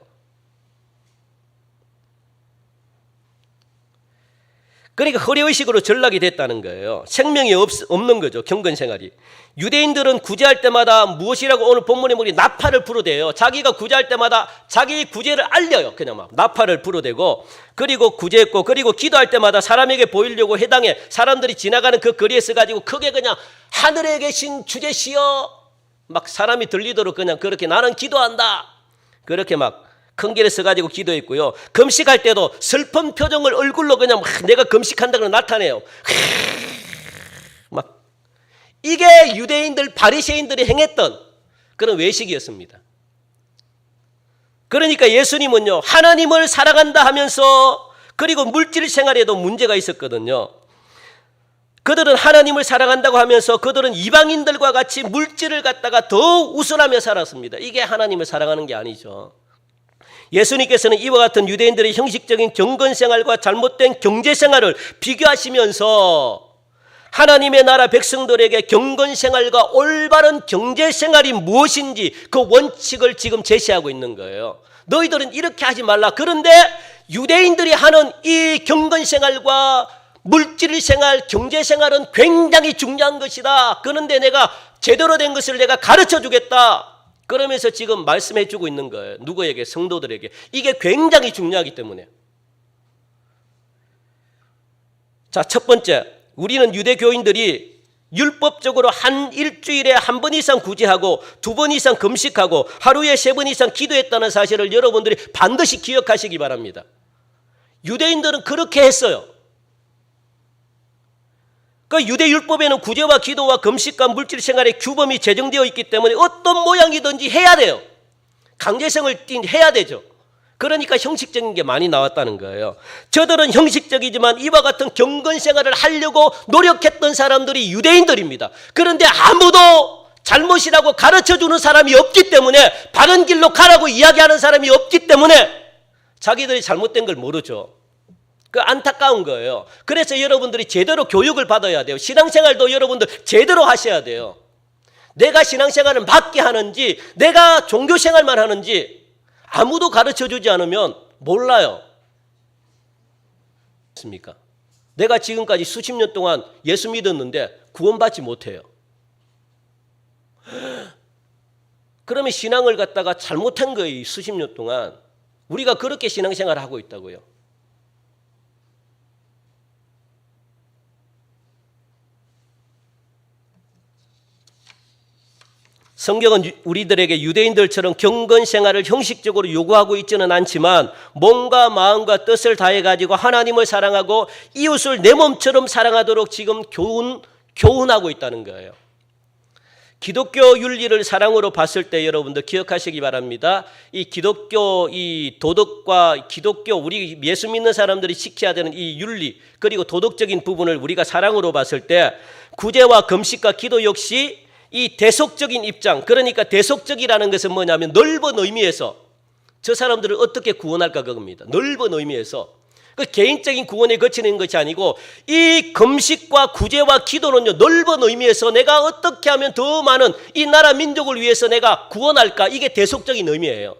그러니까 허례의식으로 전락이 됐다는 거예요. 생명이 없는 거죠. 경건생활이. 유대인들은 구제할 때마다 무엇이라고 오늘 본문에 보니 나팔을 불어대요. 자기가 구제할 때마다 자기 구제를 알려요. 그냥 막 나팔을 불어대고 그리고 구제했고 그리고 기도할 때마다 사람에게 보이려고 해당에 사람들이 지나가는 그 거리에 서가지고 크게 그냥 하늘에 계신 주제시여 막 사람이 들리도록 그냥 그렇게 나는 기도한다. 그렇게 막 큰 길에 서가지고 기도했고요. 금식할 때도 슬픈 표정을 얼굴로 그냥 막 내가 금식한다고 나타내요. 막 이게 유대인들 바리새인들이 행했던 그런 외식이었습니다. 그러니까 예수님은요 하나님을 사랑한다 하면서 그리고 물질 생활에도 문제가 있었거든요. 그들은 하나님을 사랑한다고 하면서 그들은 이방인들과 같이 물질을 갖다가 더 우선하며 살았습니다. 이게 하나님을 사랑하는 게 아니죠. 예수님께서는 이와 같은 유대인들의 형식적인 경건생활과 잘못된 경제생활을 비교하시면서 하나님의 나라 백성들에게 경건생활과 올바른 경제생활이 무엇인지 그 원칙을 지금 제시하고 있는 거예요. 너희들은 이렇게 하지 말라. 그런데 유대인들이 하는 이 경건생활과 물질생활, 경제생활은 굉장히 중요한 것이다. 그런데 내가 제대로 된 것을 내가 가르쳐 주겠다. 그러면서 지금 말씀해 주고 있는 거예요. 누구에게? 성도들에게. 이게 굉장히 중요하기 때문에. 자, 첫 번째, 우리는 유대교인들이 율법적으로 일주일에 한 번 이상 구제하고 2번 이상 금식하고 하루에 3번 이상 기도했다는 사실을 여러분들이 반드시 기억하시기 바랍니다. 유대인들은 그렇게 했어요. 그 유대율법에는 구제와 기도와 금식과 물질 생활의 규범이 제정되어 있기 때문에 어떤 모양이든지 해야 돼요. 강제성을 해야 되죠. 그러니까 형식적인 게 많이 나왔다는 거예요. 저들은 형식적이지만 이와 같은 경건 생활을 하려고 노력했던 사람들이 유대인들입니다. 그런데 아무도 잘못이라고 가르쳐주는 사람이 없기 때문에 바른 길로 가라고 이야기하는 사람이 없기 때문에 자기들이 잘못된 걸 모르죠. 그 안타까운 거예요. 그래서 여러분들이 제대로 교육을 받아야 돼요. 신앙생활도 여러분들 제대로 하셔야 돼요. 내가 신앙생활을 맞게 하는지 내가 종교생활만 하는지 아무도 가르쳐주지 않으면 몰라요. 맞습니까? 내가 지금까지 수십 년 동안 예수 믿었는데 구원받지 못해요. 그러면 신앙을 갖다가 잘못한 거예요. 수십 년 동안. 우리가 그렇게 신앙생활을 하고 있다고요. 성경은 우리들에게 유대인들처럼 경건 생활을 형식적으로 요구하고 있지는 않지만 몸과 마음과 뜻을 다해가지고 하나님을 사랑하고 이웃을 내 몸처럼 사랑하도록 지금 교훈하고 있다는 거예요. 기독교 윤리를 사랑으로 봤을 때 여러분들 기억하시기 바랍니다. 이 기독교 이 도덕과 기독교 우리 예수 믿는 사람들이 지켜야 되는 이 윤리 그리고 도덕적인 부분을 우리가 사랑으로 봤을 때 구제와 금식과 기도 역시 이 대속적인 입장, 그러니까 대속적이라는 것은 뭐냐면 넓은 의미에서 저 사람들을 어떻게 구원할까 그겁니다. 넓은 의미에서 그 개인적인 구원에 거치는 것이 아니고 이 금식과 구제와 기도는요 넓은 의미에서 내가 어떻게 하면 더 많은 이 나라 민족을 위해서 내가 구원할까, 이게 대속적인 의미예요.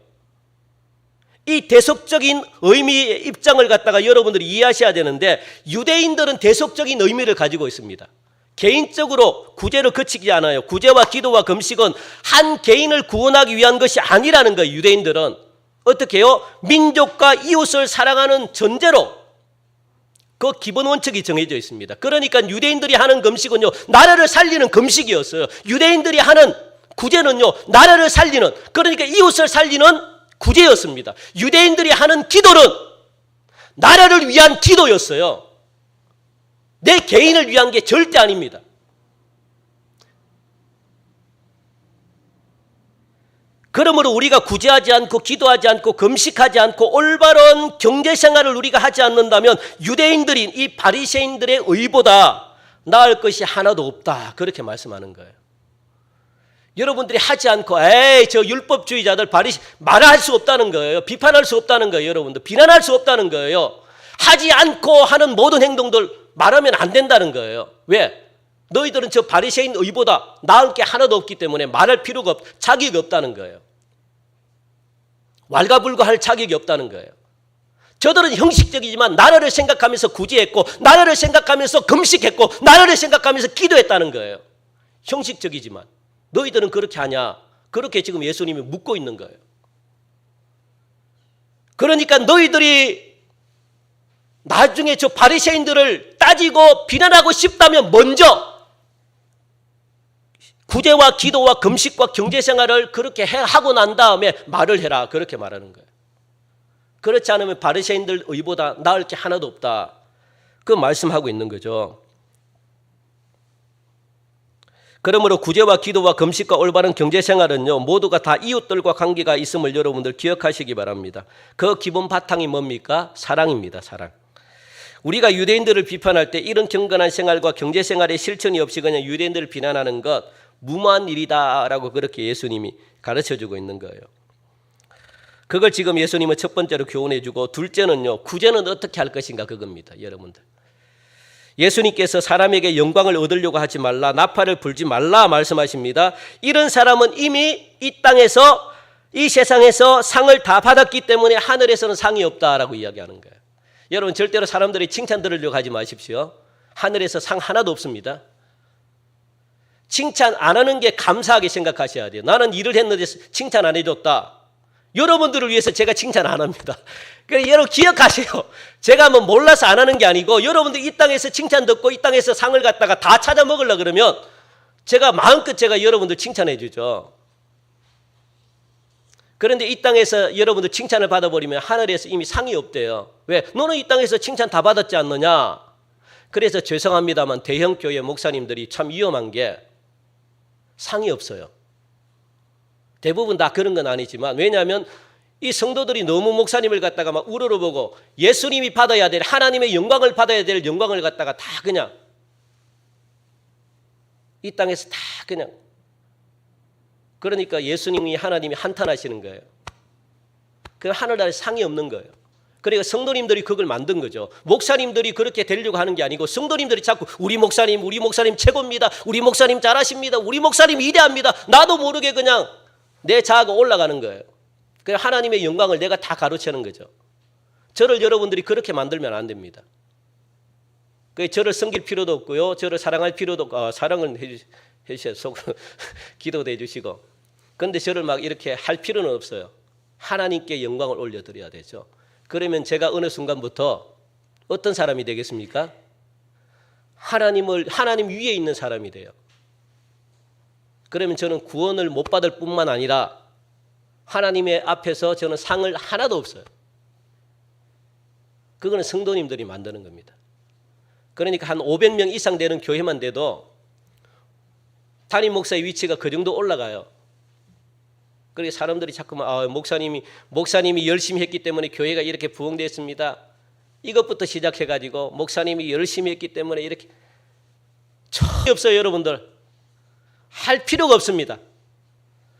이 대속적인 의미의 입장을 갖다가 여러분들이 이해하셔야 되는데 유대인들은 대속적인 의미를 가지고 있습니다. 개인적으로 구제를 거치지 않아요. 구제와 기도와 금식은 한 개인을 구원하기 위한 것이 아니라는 거예요. 유대인들은 어떻게 해요? 민족과 이웃을 사랑하는 전제로 그 기본 원칙이 정해져 있습니다. 그러니까 유대인들이 하는 금식은요 나라를 살리는 금식이었어요. 유대인들이 하는 구제는요 나라를 살리는, 그러니까 이웃을 살리는 구제였습니다. 유대인들이 하는 기도는 나라를 위한 기도였어요. 내 개인을 위한 게 절대 아닙니다. 그러므로 우리가 구제하지 않고 기도하지 않고 금식하지 않고 올바른 경제생활을 우리가 하지 않는다면 유대인들인 이 바리새인들의 의보다 나을 것이 하나도 없다. 그렇게 말씀하는 거예요. 여러분들이 하지 않고 에이 저 율법주의자들 말할 수 없다는 거예요. 비판할 수 없다는 거예요. 여러분들 비난할 수 없다는 거예요. 하지 않고 하는 모든 행동들 말하면 안 된다는 거예요. 왜? 너희들은 저 바리새인 의보다 나을 게 하나도 없기 때문에 말할 필요가 자격이 없다는 거예요. 왈가불가할 자격이 없다는 거예요. 저들은 형식적이지만 나라를 생각하면서 구제했고 나라를 생각하면서 금식했고 나라를 생각하면서 기도했다는 거예요. 형식적이지만 너희들은 그렇게 하냐? 그렇게 지금 예수님이 묻고 있는 거예요. 그러니까 너희들이 나중에 저 바리새인들을 따지고 비난하고 싶다면 먼저 구제와 기도와 금식과 경제생활을 그렇게 하고 난 다음에 말을 해라. 그렇게 말하는 거예요. 그렇지 않으면 바리새인들 의보다 나을 게 하나도 없다. 그 말씀하고 있는 거죠. 그러므로 구제와 기도와 금식과 올바른 경제생활은요 모두가 다 이웃들과 관계가 있음을 여러분들 기억하시기 바랍니다. 그 기본 바탕이 뭡니까? 사랑입니다. 사랑. 우리가 유대인들을 비판할 때 이런 경건한 생활과 경제생활의 실천이 없이 그냥 유대인들을 비난하는 것 무모한 일이다라고 그렇게 예수님이 가르쳐주고 있는 거예요. 그걸 지금 예수님은 첫 번째로 교훈해주고 둘째는요 구제는 어떻게 할 것인가 그겁니다. 여러분들 예수님께서 사람에게 영광을 얻으려고 하지 말라 나팔을 불지 말라 말씀하십니다. 이런 사람은 이미 이 땅에서 이 세상에서 상을 다 받았기 때문에 하늘에서는 상이 없다라고 이야기하는 거예요. 여러분 절대로 사람들이 칭찬 들으려고 하지 마십시오. 하늘에서 상 하나도 없습니다. 칭찬 안 하는 게 감사하게 생각하셔야 돼요. 나는 일을 했는데 칭찬 안 해줬다. 여러분들을 위해서 제가 칭찬 안 합니다. 그래서 여러분 기억하세요. 제가 뭐 몰라서 안 하는 게 아니고 여러분들 이 땅에서 칭찬 듣고 이 땅에서 상을 갖다가 다 찾아 먹으려고 그러면 제가 마음껏 제가 여러분들 칭찬해 주죠. 그런데 이 땅에서 여러분들 칭찬을 받아버리면 하늘에서 이미 상이 없대요. 왜? 너는 이 땅에서 칭찬 다 받았지 않느냐? 그래서 죄송합니다만 대형 교회 목사님들이 참 위험한 게 상이 없어요. 대부분 다 그런 건 아니지만 왜냐하면 이 성도들이 너무 목사님을 갖다가 막 우러러보고 예수님이 받아야 될 하나님의 영광을 받아야 될 영광을 갖다가 다 그냥 이 땅에서 다 그냥 그러니까 예수님이 하나님이 한탄하시는 거예요. 그 하늘나라에 상이 없는 거예요. 그러니까 성도님들이 그걸 만든 거죠. 목사님들이 그렇게 되려고 하는 게 아니고 성도님들이 자꾸 우리 목사님 최고입니다. 우리 목사님 잘하십니다. 우리 목사님 위대합니다. 나도 모르게 그냥 내 자아가 올라가는 거예요. 그래서 하나님의 영광을 내가 다 가로채는 거죠. 저를 여러분들이 그렇게 만들면 안 됩니다. 저를 섬길 필요도 없고요. 저를 사랑할 필요도 없고 사랑을 해주셔서 속으로 기도도 해주시고 그런데 저를 막 이렇게 할 필요는 없어요. 하나님께 영광을 올려드려야 되죠. 그러면 제가 어느 순간부터 어떤 사람이 되겠습니까? 하나님 위에 있는 사람이 돼요. 그러면 저는 구원을 못 받을 뿐만 아니라 하나님의 앞에서 저는 상을 하나도 없어요. 그거는 성도님들이 만드는 겁니다. 그러니까 한 500명 이상 되는 교회만 돼도 담임 목사의 위치가 그 정도 올라가요. 그래서 사람들이 자꾸만 목사님이 열심히 했기 때문에 교회가 이렇게 부흥됐습니다. 이것부터 시작해가지고 목사님이 열심히 했기 때문에 이렇게 전혀 없어요. 여러분들 할 필요가 없습니다.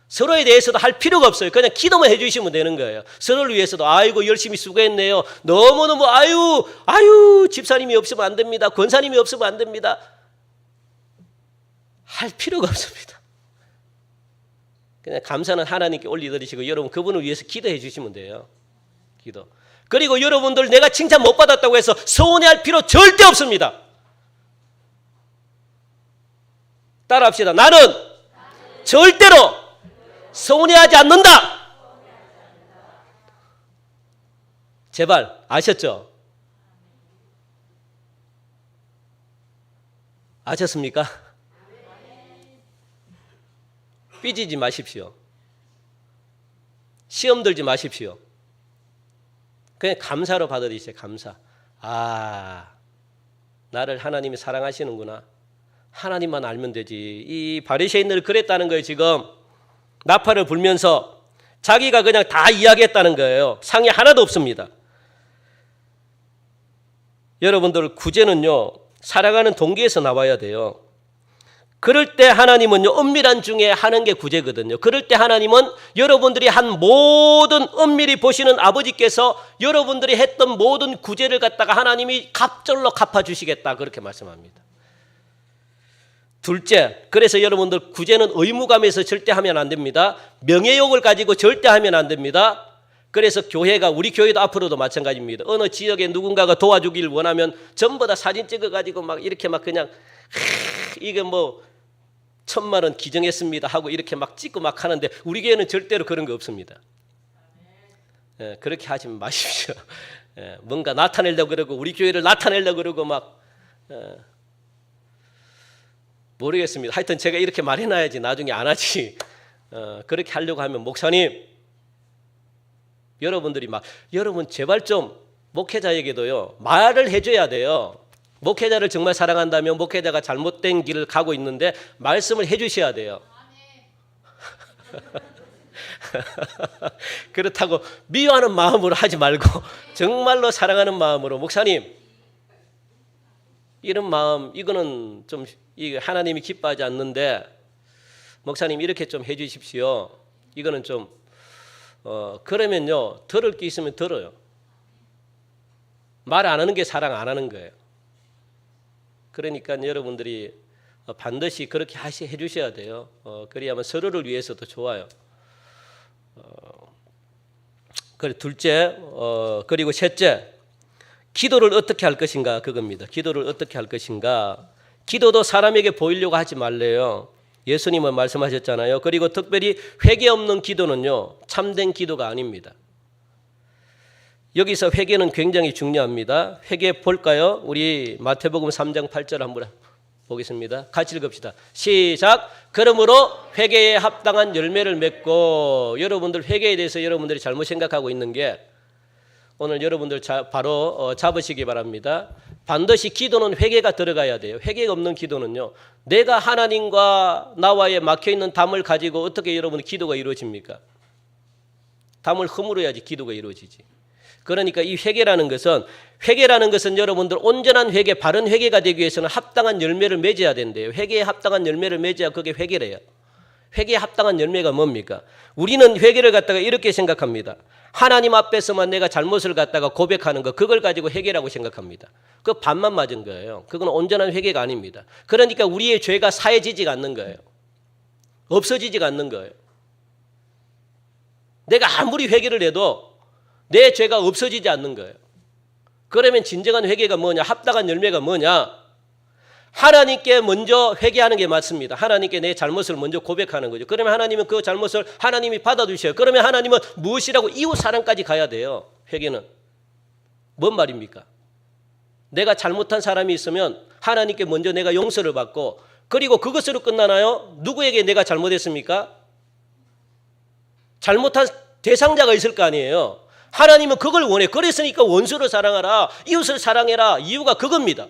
서로에 대해서도 할 필요가 없어요. 그냥 기도만 해주시면 되는 거예요. 서로를 위해서도 아이고 열심히 수고했네요. 너무너무 아유 집사님이 없으면 안 됩니다. 권사님이 없으면 안 됩니다. 할 필요가 없습니다. 그냥 감사는 하나님께 올려드리시고 여러분 그분을 위해서 기도해 주시면 돼요. 기도. 그리고 여러분들 내가 칭찬 못 받았다고 해서 서운해할 필요 절대 없습니다. 따라합시다. 나는 절대로 서운해하지 않는다. 제발 아셨죠? 아셨습니까? 삐지지 마십시오. 시험 들지 마십시오. 그냥 감사로 받아들이세요. 감사. 아, 나를 하나님이 사랑하시는구나. 하나님만 알면 되지. 이 바리새인들 그랬다는 거예요. 지금 나팔을 불면서 자기가 그냥 다 이야기했다는 거예요. 상이 하나도 없습니다. 여러분들 구제는요, 살아가는 동기에서 나와야 돼요. 그럴 때 하나님은요, 은밀한 중에 하는 게 구제거든요. 그럴 때 하나님은 여러분들이 한 모든 은밀히 보시는 아버지께서 여러분들이 했던 모든 구제를 갖다가 하나님이 갑절로 갚아주시겠다, 그렇게 말씀합니다. 둘째, 그래서 여러분들 구제는 의무감에서 절대 하면 안 됩니다. 명예욕을 가지고 절대 하면 안 됩니다. 그래서 교회가, 우리 교회도 앞으로도 마찬가지입니다. 어느 지역에 누군가가 도와주길 원하면 전부 다 사진 찍어가지고 막 이렇게 막 그냥 이게 뭐 1000만 원 기증했습니다 하고 이렇게 막 찍고 막 하는데 우리 교회는 절대로 그런 거 없습니다. 예, 그렇게 하지 마십시오. 예, 뭔가 나타내려고 그러고 우리 교회를 나타내려고 그러고 막 모르겠습니다. 하여튼 제가 이렇게 말해놔야지 나중에 안 하지. 그렇게 하려고 하면 목사님, 여러분들이 막 여러분 제발 좀 목회자에게도요 말을 해줘야 돼요. 목회자를 정말 사랑한다면 목회자가 잘못된 길을 가고 있는데 말씀을 해주셔야 돼요. 그렇다고 미워하는 마음으로 하지 말고 정말로 사랑하는 마음으로, 목사님 이런 마음, 이거는 좀 하나님이 기뻐하지 않는데 목사님 이렇게 좀 해주십시오. 이거는 좀 그러면요 들을 게 있으면 들어요. 말 안 하는 게 사랑 안 하는 거예요. 그러니까 여러분들이 반드시 그렇게 해주셔야 돼요. 그래야만 서로를 위해서도 좋아요. 그리고 둘째, 그리고 셋째, 기도를 어떻게 할 것인가, 그겁니다. 기도를 어떻게 할 것인가. 기도도 사람에게 보이려고 하지 말래요. 예수님은 말씀하셨잖아요. 그리고 특별히 회개 없는 기도는요 참된 기도가 아닙니다. 여기서 회개는 굉장히 중요합니다. 회개 볼까요? 우리 마태복음 3장 8절 한번 보겠습니다. 같이 읽읍시다. 시작. 그러므로 회개에 합당한 열매를 맺고. 여러분들 회개에 대해서 여러분들이 잘못 생각하고 있는 게 오늘 여러분들 바로 잡으시기 바랍니다. 반드시 기도는 회개가 들어가야 돼요. 회개가 없는 기도는요 내가 하나님과 나와의 막혀있는 담을 가지고 어떻게 여러분 기도가 이루어집니까? 담을 허물어야지 기도가 이루어지지. 그러니까 이 회개라는 것은 여러분들 온전한 회개, 바른 회개가 되기 위해서는 합당한 열매를 맺어야 된대요. 회개에 합당한 열매를 맺어야 그게 회개래요. 회개에 합당한 열매가 뭡니까? 우리는 회개를 갖다가 이렇게 생각합니다. 하나님 앞에서만 내가 잘못을 갖다가 고백하는 거, 그걸 가지고 회개라고 생각합니다. 그 반만 맞은 거예요. 그건 온전한 회개가 아닙니다. 그러니까 우리의 죄가 사해지지가 않는 거예요. 없어지지가 않는 거예요. 내가 아무리 회개를 해도 내 죄가 없어지지 않는 거예요. 그러면 진정한 회개가 뭐냐? 합당한 열매가 뭐냐? 하나님께 먼저 회개하는 게 맞습니다. 하나님께 내 잘못을 먼저 고백하는 거죠. 그러면 하나님은 그 잘못을 하나님이 받아주셔요. 그러면 하나님은 무엇이라고? 이웃 사랑까지 가야 돼요. 회개는. 뭔 말입니까? 내가 잘못한 사람이 있으면 하나님께 먼저 내가 용서를 받고, 그리고 그것으로 끝나나요? 누구에게 내가 잘못했습니까? 잘못한 대상자가 있을 거 아니에요. 하나님은 그걸 원해. 그랬으니까 원수를 사랑하라, 이웃을 사랑해라. 이유가 그겁니다.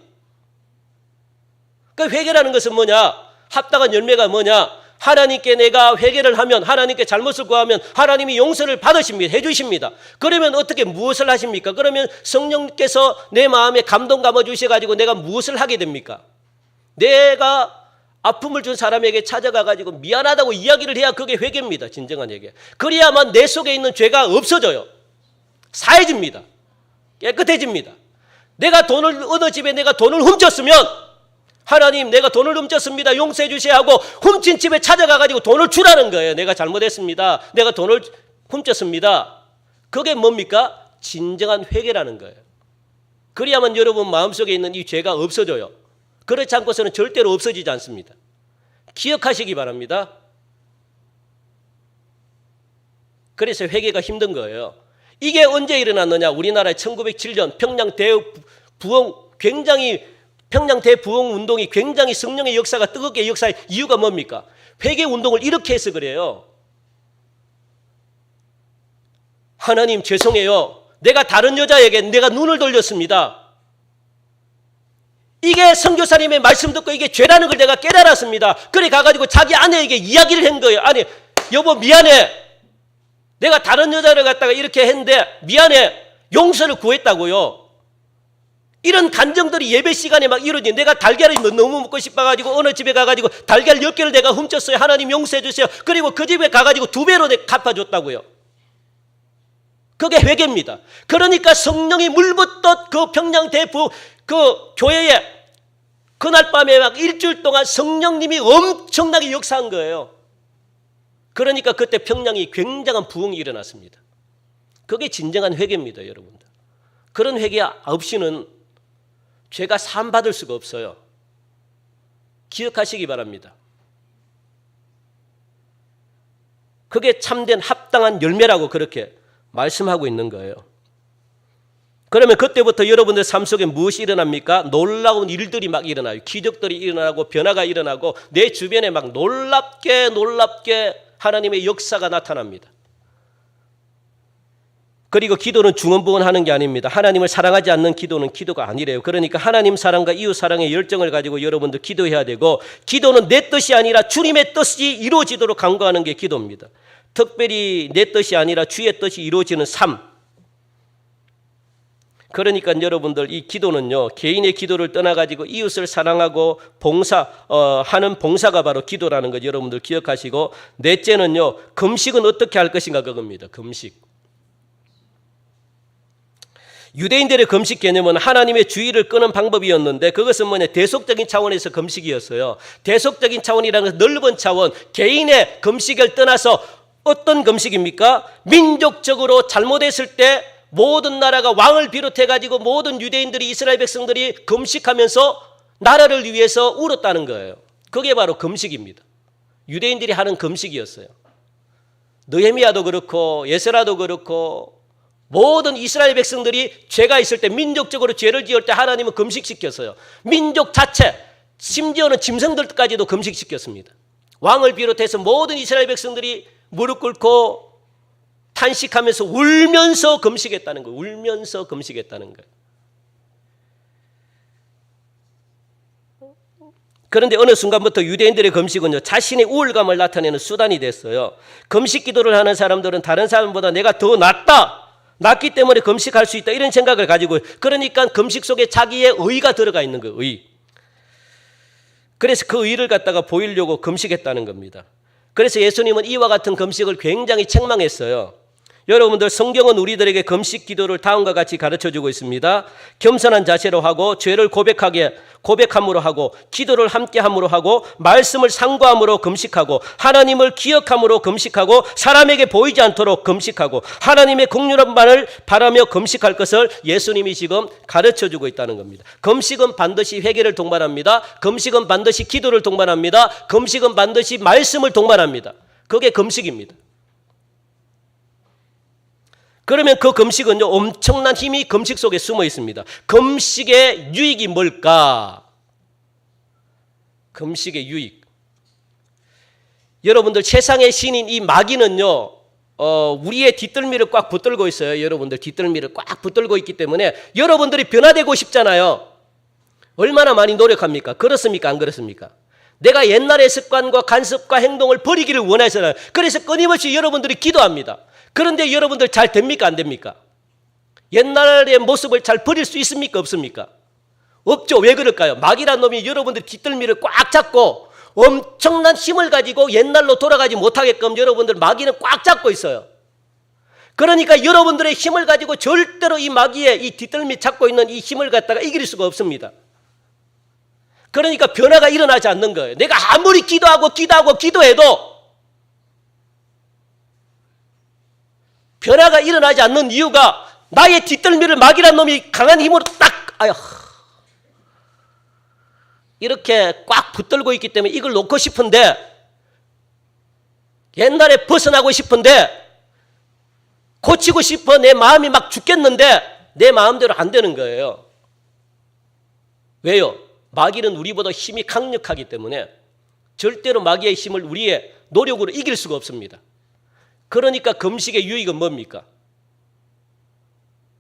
그 회개라는 것은 뭐냐? 합당한 열매가 뭐냐? 하나님께 내가 회개를 하면, 하나님께 잘못을 구하면 하나님이 용서를 받으십니다. 해주십니다. 그러면 어떻게 무엇을 하십니까? 그러면 성령께서 내 마음에 감동 감아 주셔가지고 내가 무엇을 하게 됩니까? 내가 아픔을 준 사람에게 찾아가가지고 미안하다고 이야기를 해야 그게 회개입니다. 진정한 회개. 그래야만 내 속에 있는 죄가 없어져요. 사해집니다. 깨끗해집니다. 내가 어느 집에 내가 돈을 훔쳤으면 하나님, 내가 돈을 훔쳤습니다. 용서해 주셔야 하고 훔친 집에 찾아가가지고 돈을 주라는 거예요. 내가 잘못했습니다. 내가 돈을 훔쳤습니다. 그게 뭡니까? 진정한 회개라는 거예요. 그래야만 여러분 마음속에 있는 이 죄가 없어져요. 그렇지 않고서는 절대로 없어지지 않습니다. 기억하시기 바랍니다. 그래서 회개가 힘든 거예요. 이게 언제 일어났느냐? 우리나라의 1907년 평양 대부흥 운동이 굉장히 성령의 역사가 뜨겁게 역사의 이유가 뭡니까? 회개 운동을 이렇게 해서 그래요. 하나님 죄송해요. 내가 다른 여자에게 내가 눈을 돌렸습니다. 이게 선교사님의 말씀 듣고 이게 죄라는 걸 내가 깨달았습니다. 그래 가가지고 자기 아내에게 이야기를 한 거예요. 아니 여보 미안해. 내가 다른 여자를 갖다가 이렇게 했는데 미안해. 용서를 구했다고요. 이런 간정들이 예배 시간에 막 이루어지. 내가 달걀을 너무 먹고 싶어가지고 어느 집에 가가지고 달걀 10개를 내가 훔쳤어요. 하나님 용서해 주세요. 그리고 그 집에 가가지고 2배로 갚아줬다고요. 그게 회개입니다. 그러니까 성령이 물붓던 그 평양대부 그 교회에 그날 밤에 막 일주일 동안 성령님이 엄청나게 역사한 거예요. 그러니까 그때 평양이 굉장한 부흥이 일어났습니다. 그게 진정한 회개입니다, 여러분들. 그런 회개 없이는 죄가 사함받을 수가 없어요. 기억하시기 바랍니다. 그게 참된 합당한 열매라고 그렇게 말씀하고 있는 거예요. 그러면 그때부터 여러분들 삶 속에 무엇이 일어납니까? 놀라운 일들이 막 일어나요. 기적들이 일어나고 변화가 일어나고 내 주변에 막 놀랍게 하나님의 역사가 나타납니다. 그리고 기도는 중언부언하는 게 아닙니다. 하나님을 사랑하지 않는 기도는 기도가 아니래요. 그러니까 하나님 사랑과 이웃 사랑의 열정을 가지고 여러분들 기도해야 되고, 기도는 내 뜻이 아니라 주님의 뜻이 이루어지도록 간구하는 게 기도입니다. 특별히 내 뜻이 아니라 주의 뜻이 이루어지는 삶. 그러니까 여러분들 이 기도는요, 개인의 기도를 떠나가지고 이웃을 사랑하고 하는 봉사가 바로 기도라는 것 여러분들 기억하시고, 넷째는요, 금식은 어떻게 할 것인가 그겁니다. 금식. 유대인들의 금식 개념은 하나님의 주의를 끄는 방법이었는데, 그것은 뭐냐, 대속적인 차원에서 금식이었어요. 대속적인 차원이라는 것은 넓은 차원, 개인의 금식을 떠나서 어떤 금식입니까? 민족적으로 잘못했을 때 모든 나라가 왕을 비롯해가지고 모든 유대인들이, 이스라엘 백성들이 금식하면서 나라를 위해서 울었다는 거예요. 그게 바로 금식입니다. 유대인들이 하는 금식이었어요. 느헤미야도 그렇고 에스라도 그렇고 모든 이스라엘 백성들이 죄가 있을 때, 민족적으로 죄를 지을 때 하나님은 금식시켰어요. 민족 자체, 심지어는 짐승들까지도 금식시켰습니다. 왕을 비롯해서 모든 이스라엘 백성들이 무릎 꿇고 탄식하면서 울면서 금식했다는 거예요. 울면서 금식했다는 거예요. 그런데 어느 순간부터 유대인들의 금식은요, 자신의 우울감을 나타내는 수단이 됐어요. 금식 기도를 하는 사람들은 다른 사람보다 내가 더 낫기 때문에 금식할 수 있다, 이런 생각을 가지고, 그러니까 금식 속에 자기의 의가 들어가 있는 거예요. 의. 그래서 그 의를 갖다가 보이려고 금식했다는 겁니다. 그래서 예수님은 이와 같은 금식을 굉장히 책망했어요. 여러분들, 성경은 우리들에게 금식 기도를 다음과 같이 가르쳐주고 있습니다. 겸손한 자세로 하고, 죄를 고백함으로 하고, 기도를 함께함으로 하고, 말씀을 상고함으로 금식하고, 하나님을 기억함으로 금식하고, 사람에게 보이지 않도록 금식하고, 하나님의 긍휼함만을 바라며 금식할 것을 예수님이 지금 가르쳐주고 있다는 겁니다. 금식은 반드시 회개를 동반합니다. 금식은 반드시 기도를 동반합니다. 금식은 반드시 말씀을 동반합니다. 그게 금식입니다. 그러면 그 금식은요, 엄청난 힘이 금식 속에 숨어 있습니다. 금식의 유익이 뭘까? 금식의 유익. 여러분들, 세상의 신인 이 마귀는요, 우리의 뒷덜미를 꽉 붙들고 있어요. 여러분들 뒷덜미를 꽉 붙들고 있기 때문에 여러분들이 변화되고 싶잖아요. 얼마나 많이 노력합니까? 그렇습니까? 안 그렇습니까? 내가 옛날의 습관과 간섭과 행동을 버리기를 원해서요. 그래서 끊임없이 여러분들이 기도합니다. 그런데 여러분들 잘 됩니까? 안 됩니까? 옛날의 모습을 잘 버릴 수 있습니까? 없습니까? 없죠. 왜 그럴까요? 마귀란 놈이 여러분들 뒷덜미를 꽉 잡고 엄청난 힘을 가지고 옛날로 돌아가지 못하게끔 여러분들 마귀는 꽉 잡고 있어요. 그러니까 여러분들의 힘을 가지고 절대로 이 마귀의 이 뒷덜미 잡고 있는 이 힘을 갖다가 이길 수가 없습니다. 그러니까 변화가 일어나지 않는 거예요. 내가 아무리 기도해도 변화가 일어나지 않는 이유가, 나의 뒷덜미를 마귀란 놈이 강한 힘으로 이렇게 꽉 붙들고 있기 때문에 이걸 놓고 싶은데, 옛날에 벗어나고 싶은데, 고치고 싶어, 내 마음이 막 죽겠는데 내 마음대로 안 되는 거예요. 왜요? 마귀는 우리보다 힘이 강력하기 때문에 절대로 마귀의 힘을 우리의 노력으로 이길 수가 없습니다. 그러니까 금식의 유익은 뭡니까?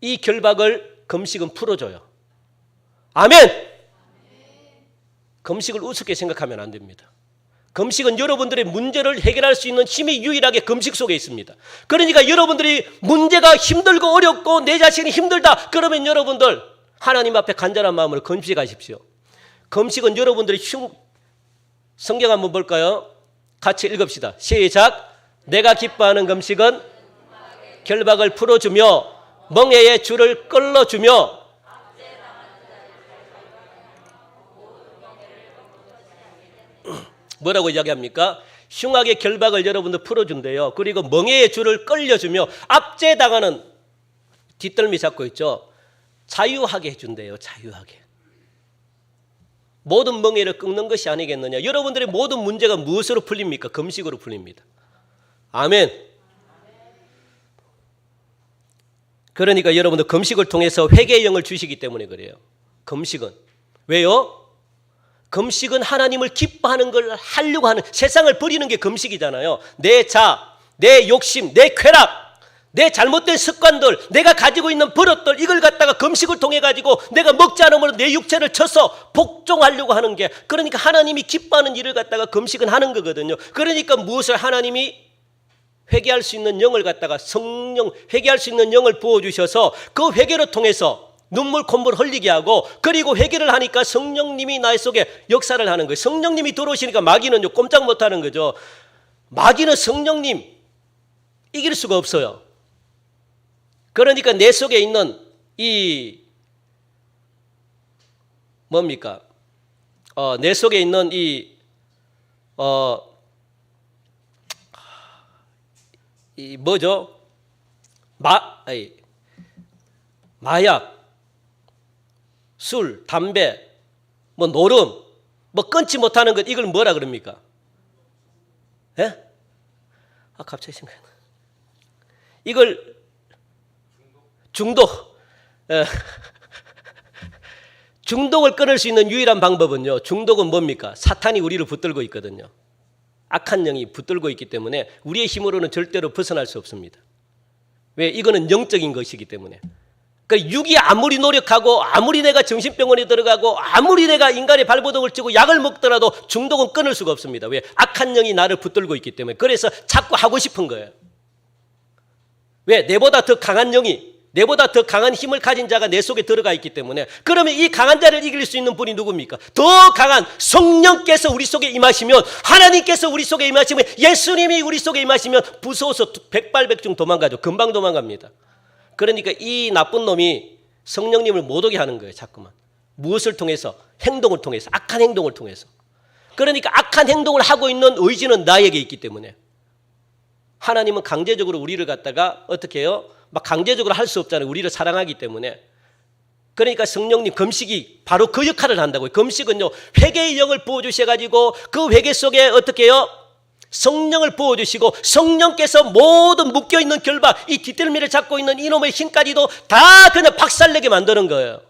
이 결박을 금식은 풀어줘요. 아멘! 금식을 우습게 생각하면 안 됩니다. 금식은 여러분들의 문제를 해결할 수 있는 힘이 유일하게 금식 속에 있습니다. 그러니까 여러분들이 문제가 힘들고 어렵고 내 자신이 힘들다 그러면 여러분들 하나님 앞에 간절한 마음으로 금식하십시오. 금식은 여러분들의 성경 한번 볼까요? 같이 읽읍시다. 시작. 내가 기뻐하는 금식은 결박을 풀어주며 멍에의 줄을 끌어주며 뭐라고 이야기합니까? 흉악의 결박을 여러분들 풀어준대요. 그리고 멍에의 줄을 끌려주며 압제당하는 뒷덜미 잡고 있죠. 자유하게 해준대요. 자유하게. 모든 멍에를 꺾는 것이 아니겠느냐. 여러분들의 모든 문제가 무엇으로 풀립니까? 금식으로 풀립니다. 아멘. 그러니까 여러분들 금식을 통해서 회개의 영을 주시기 때문에 그래요. 금식은. 왜요? 금식은 하나님을 기뻐하는 걸 하려고 하는, 세상을 버리는 게 금식이잖아요. 내 자, 내 욕심, 내 쾌락, 내 잘못된 습관들, 내가 가지고 있는 버릇들, 이걸 갖다가 금식을 통해 가지고 내가 먹지 않으면 내 육체를 쳐서 복종하려고 하는 게, 그러니까 하나님이 기뻐하는 일을 갖다가 금식은 하는 거거든요. 그러니까 무엇을 하나님이 회개할 수 있는 영을 갖다가 성령, 회개할 수 있는 영을 부어주셔서 그 회개를 통해서 눈물 콧물 흘리게 하고, 그리고 회개를 하니까 성령님이 나의 속에 역사를 하는 거예요. 성령님이 들어오시니까 마귀는요 꼼짝 못하는 거죠. 마귀는 성령님 이길 수가 없어요. 그러니까 내 속에 있는 이 뭡니까? 내 속에 있는 이 뭐죠? 마약, 술, 담배, 뭐 노름, 뭐 끊지 못하는 것, 이걸 뭐라 그럽니까? 예? 갑자기 생각나. 이걸 중독. 예. 중독을 끊을 수 있는 유일한 방법은요, 중독은 뭡니까? 사탄이 우리를 붙들고 있거든요. 악한 영이 붙들고 있기 때문에 우리의 힘으로는 절대로 벗어날 수 없습니다. 왜? 이거는 영적인 것이기 때문에. 그러니까 육이 아무리 노력하고 아무리 내가 정신병원에 들어가고 아무리 내가 인간의 발버둥을 치고 약을 먹더라도 중독은 끊을 수가 없습니다. 왜? 악한 영이 나를 붙들고 있기 때문에. 그래서 자꾸 하고 싶은 거예요. 왜? 내보다 더 강한 영이, 내보다 더 강한 힘을 가진 자가 내 속에 들어가 있기 때문에. 그러면 이 강한 자를 이길 수 있는 분이 누굽니까? 더 강한 성령께서 우리 속에 임하시면, 하나님께서 우리 속에 임하시면, 예수님이 우리 속에 임하시면 무서워서 백발백중 도망가죠. 금방 도망갑니다. 그러니까 이 나쁜 놈이 성령님을 못 오게 하는 거예요. 자꾸만. 무엇을 통해서? 행동을 통해서. 악한 행동을 통해서. 그러니까 악한 행동을 하고 있는 의지는 나에게 있기 때문에. 하나님은 강제적으로 우리를 갖다가 어떻게 해요? 막 강제적으로 할 수 없잖아요. 우리를 사랑하기 때문에. 그러니까 성령님 금식이 바로 그 역할을 한다고요. 금식은요, 회개의 영을 부어주셔가지고 그 회개 속에 어떻게 해요? 성령을 부어주시고 성령께서 모든 묶여있는 결박, 이 뒷덜미를 잡고 있는 이놈의 힘까지도 다 그냥 박살내게 만드는 거예요.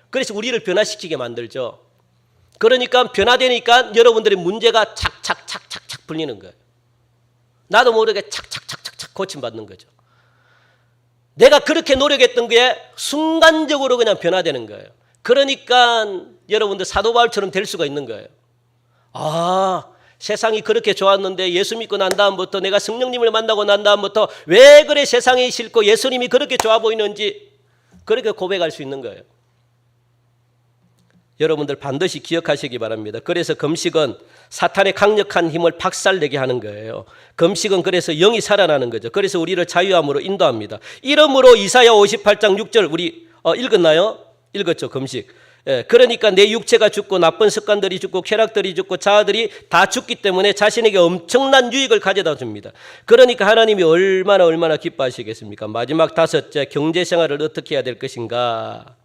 그래서 우리를 변화시키게 만들죠. 그러니까 변화되니까 여러분들의 문제가 착착착착착 풀리는 거예요. 나도 모르게 착착착착착 고침받는 거죠. 내가 그렇게 노력했던 게 순간적으로 그냥 변화되는 거예요. 그러니까 여러분들 사도 바울처럼 될 수가 있는 거예요. 세상이 그렇게 좋았는데 예수 믿고 난 다음부터, 내가 성령님을 만나고 난 다음부터 왜 그래 세상이 싫고 예수님이 그렇게 좋아 보이는지, 그렇게 고백할 수 있는 거예요. 여러분들 반드시 기억하시기 바랍니다. 그래서 금식은 사탄의 강력한 힘을 박살내게 하는 거예요. 금식은 그래서 영이 살아나는 거죠. 그래서 우리를 자유함으로 인도합니다. 이러므로 이사야 58장 6절 우리 읽었나요? 읽었죠. 금식. 그러니까 내 육체가 죽고 나쁜 습관들이 죽고 쾌락들이 죽고 자아들이 다 죽기 때문에 자신에게 엄청난 유익을 가져다 줍니다. 그러니까 하나님이 얼마나 기뻐하시겠습니까? 마지막 다섯째, 경제생활을 어떻게 해야 될 것인가?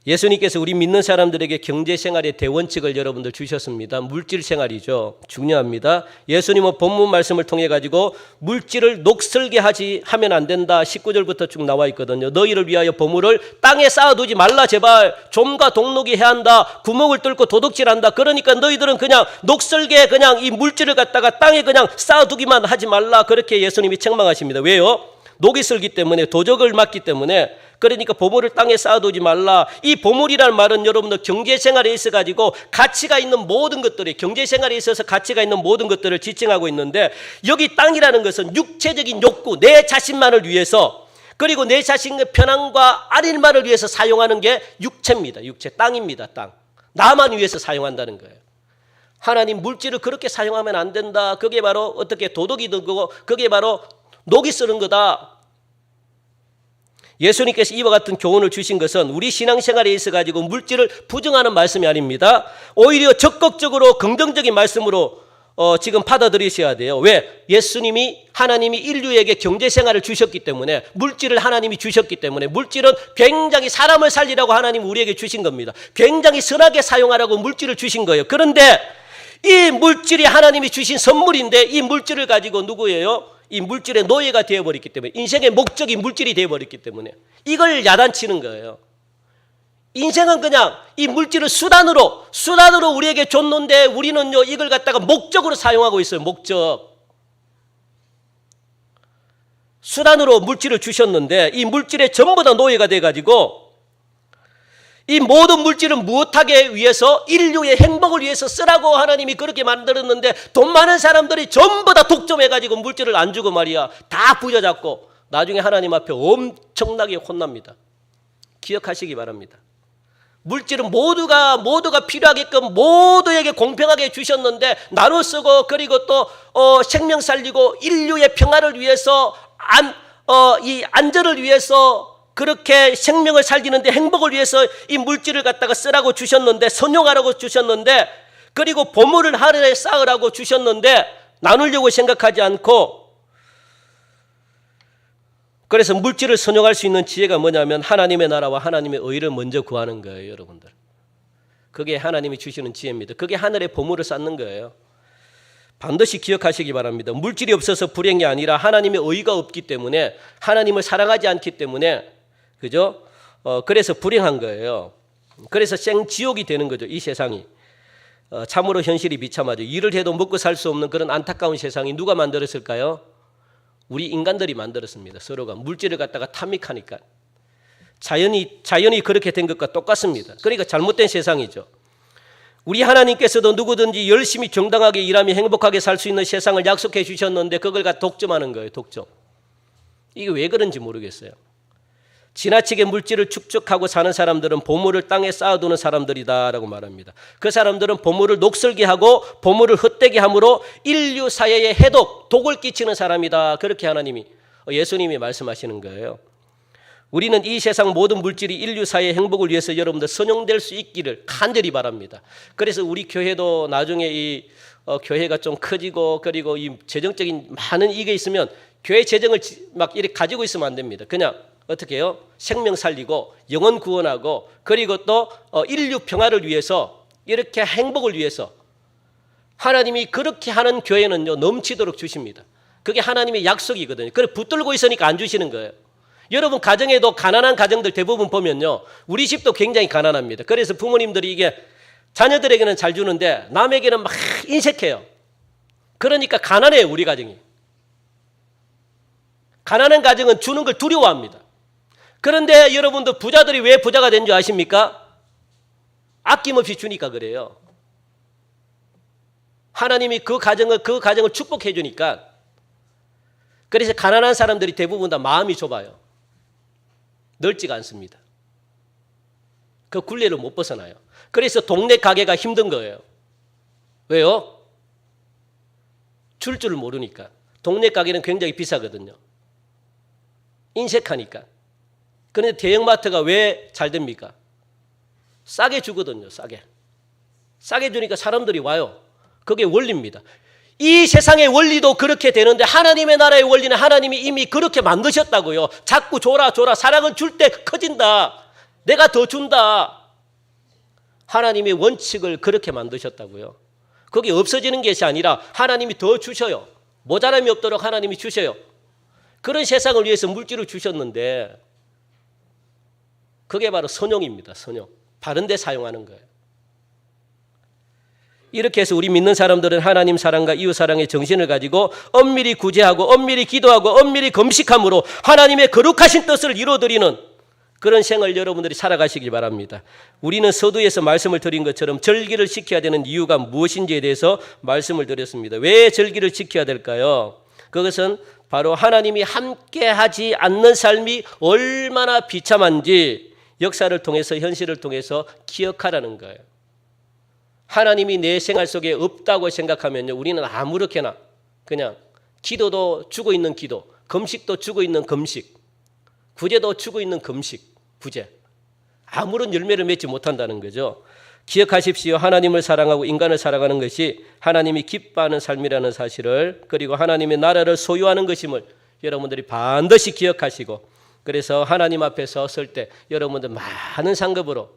예수님께서 우리 믿는 사람들에게 경제생활의 대원칙을 여러분들 주셨습니다. 물질생활이죠. 중요합니다. 예수님은 본문 말씀을 통해 가지고 물질을 녹슬게 하면 안 된다. 19절부터 쭉 나와 있거든요. 너희를 위하여 보물을 땅에 쌓아두지 말라. 제발. 좀과 동록이 해야 한다. 구멍을 뚫고 도둑질한다. 그러니까 너희들은 그냥 녹슬게 그냥 이 물질을 갖다가 땅에 그냥 쌓아두기만 하지 말라. 그렇게 예수님이 책망하십니다. 왜요? 녹이 슬기 때문에 도적을 맞기 때문에 그러니까 보물을 땅에 쌓아두지 말라. 이 보물이라는 말은 여러분들 경제생활에 있어 가지고 가치가 있는 모든 것들이 경제생활에 있어서 가치가 있는 모든 것들을 지칭하고 있는데 여기 땅이라는 것은 육체적인 욕구 내 자신만을 위해서 그리고 내 자신의 편안과 안일만을 위해서 사용하는 게 육체입니다. 육체 땅입니다. 땅. 나만 위해서 사용한다는 거예요. 하나님 물질을 그렇게 사용하면 안 된다. 그게 바로 어떻게 도덕이 든 거고 그게 바로 녹이 쓰는 거다. 예수님께서 이와 같은 교훈을 주신 것은 우리 신앙생활에 있어 가지고 물질을 부정하는 말씀이 아닙니다. 오히려 적극적으로 긍정적인 말씀으로 지금 받아들이셔야 돼요. 왜? 예수님이 하나님이 인류에게 경제생활을 주셨기 때문에 물질을 하나님이 주셨기 때문에 물질은 굉장히 사람을 살리라고 하나님 우리에게 주신 겁니다. 굉장히 선하게 사용하라고 물질을 주신 거예요. 그런데 이 물질이 하나님이 주신 선물인데 이 물질을 가지고 누구예요? 이 물질의 노예가 되어버렸기 때문에 인생의 목적이 물질이 되어버렸기 때문에 이걸 야단치는 거예요. 인생은 그냥 이 물질을 수단으로 우리에게 줬는데 우리는요 이걸 갖다가 목적으로 사용하고 있어요. 목적. 수단으로 물질을 주셨는데 이 물질에 전부 다 노예가 돼가지고 이 모든 물질은 무엇하기 위해서 인류의 행복을 위해서 쓰라고 하나님이 그렇게 만들었는데 돈 많은 사람들이 전부 다 독점해가지고 물질을 안 주고 말이야 다 부여잡고 나중에 하나님 앞에 엄청나게 혼납니다. 기억하시기 바랍니다. 물질은 모두가 필요하게끔 모두에게 공평하게 주셨는데 나눠 쓰고 그리고 또 생명 살리고 인류의 평화를 위해서 이 안전을 위해서 그렇게 생명을 살리는데 행복을 위해서 이 물질을 갖다가 쓰라고 주셨는데 선용하라고 주셨는데 그리고 보물을 하늘에 쌓으라고 주셨는데 나누려고 생각하지 않고 그래서 물질을 선용할 수 있는 지혜가 뭐냐면 하나님의 나라와 하나님의 의를 먼저 구하는 거예요. 여러분들. 그게 하나님이 주시는 지혜입니다. 그게 하늘에 보물을 쌓는 거예요. 반드시 기억하시기 바랍니다. 물질이 없어서 불행이 아니라 하나님의 의가 없기 때문에 하나님을 사랑하지 않기 때문에 그죠? 그래서 불행한 거예요. 그래서 생지옥이 되는 거죠. 이 세상이. 참으로 현실이 비참하죠. 일을 해도 먹고 살 수 없는 그런 안타까운 세상이 누가 만들었을까요? 우리 인간들이 만들었습니다. 서로가 물질을 갖다가 탐닉하니까. 자연이 그렇게 된 것과 똑같습니다. 그러니까 잘못된 세상이죠. 우리 하나님께서도 누구든지 열심히 정당하게 일하며 행복하게 살 수 있는 세상을 약속해 주셨는데 그걸 갖다 독점하는 거예요. 독점. 이게 왜 그런지 모르겠어요. 지나치게 물질을 축적하고 사는 사람들은 보물을 땅에 쌓아두는 사람들이다라고 말합니다. 그 사람들은 보물을 녹슬게 하고 보물을 헛되게 함으로 인류 사회에 해독, 독을 끼치는 사람이다. 그렇게 하나님이 예수님이 말씀하시는 거예요. 우리는 이 세상 모든 물질이 인류 사회의 행복을 위해서 여러분들 선용될 수 있기를 간절히 바랍니다. 그래서 우리 교회도 나중에 이 교회가 좀 커지고 그리고 이 재정적인 많은 이게 있으면 교회 재정을 막 이렇게 가지고 있으면 안 됩니다. 그냥 어떻게 해요? 생명 살리고 영혼 구원하고 그리고 또 인류 평화를 위해서 이렇게 행복을 위해서 하나님이 그렇게 하는 교회는요 넘치도록 주십니다. 그게 하나님의 약속이거든요. 그래 붙들고 있으니까 안 주시는 거예요. 여러분 가정에도 가난한 가정들 대부분 보면요 우리 집도 굉장히 가난합니다. 그래서 부모님들이 이게 자녀들에게는 잘 주는데 남에게는 막 인색해요. 그러니까 가난해요 우리 가정이. 가난한 가정은 주는 걸 두려워합니다. 그런데 여러분들 부자들이 왜 부자가 된 줄 아십니까? 아낌없이 주니까 그래요. 하나님이 그 가정을 축복해 주니까. 그래서 가난한 사람들이 대부분 다 마음이 좁아요. 넓지가 않습니다. 그 굴레를 못 벗어나요. 그래서 동네 가게가 힘든 거예요. 왜요? 줄 줄을 모르니까. 동네 가게는 굉장히 비싸거든요. 인색하니까. 그런데 대형마트가 왜 잘 됩니까? 싸게 주거든요. 싸게 주니까 사람들이 와요. 그게 원리입니다. 이 세상의 원리도 그렇게 되는데 하나님의 나라의 원리는 하나님이 이미 그렇게 만드셨다고요. 자꾸 줘라. 사랑은 줄 때 커진다. 내가 더 준다. 하나님의 원칙을 그렇게 만드셨다고요. 그게 없어지는 것이 아니라 하나님이 더 주셔요. 모자람이 없도록 하나님이 주셔요. 그런 세상을 위해서 물질을 주셨는데 그게 바로 선용입니다. 선용. 바른 데 사용하는 거예요. 이렇게 해서 우리 믿는 사람들은 하나님 사랑과 이웃 사랑의 정신을 가지고 엄밀히 구제하고 엄밀히 기도하고 엄밀히 금식함으로 하나님의 거룩하신 뜻을 이루어드리는 그런 생을 여러분들이 살아가시길 바랍니다. 우리는 서두에서 말씀을 드린 것처럼 절기를 지켜야 되는 이유가 무엇인지에 대해서 말씀을 드렸습니다. 왜 절기를 지켜야 될까요? 그것은 바로 하나님이 함께하지 않는 삶이 얼마나 비참한지 역사를 통해서 현실을 통해서 기억하라는 거예요. 하나님이 내 생활 속에 없다고 생각하면요, 우리는 아무렇게나 그냥 기도도 주고 있는 기도, 금식도 주고 있는 금식, 구제도 주고 있는 금식, 구제, 아무런 열매를 맺지 못한다는 거죠. 기억하십시오. 하나님을 사랑하고 인간을 사랑하는 것이 하나님이 기뻐하는 삶이라는 사실을, 그리고 하나님의 나라를 소유하는 것임을 여러분들이 반드시 기억하시고, 그래서 하나님 앞에 섰을 때 여러분들 많은 상급으로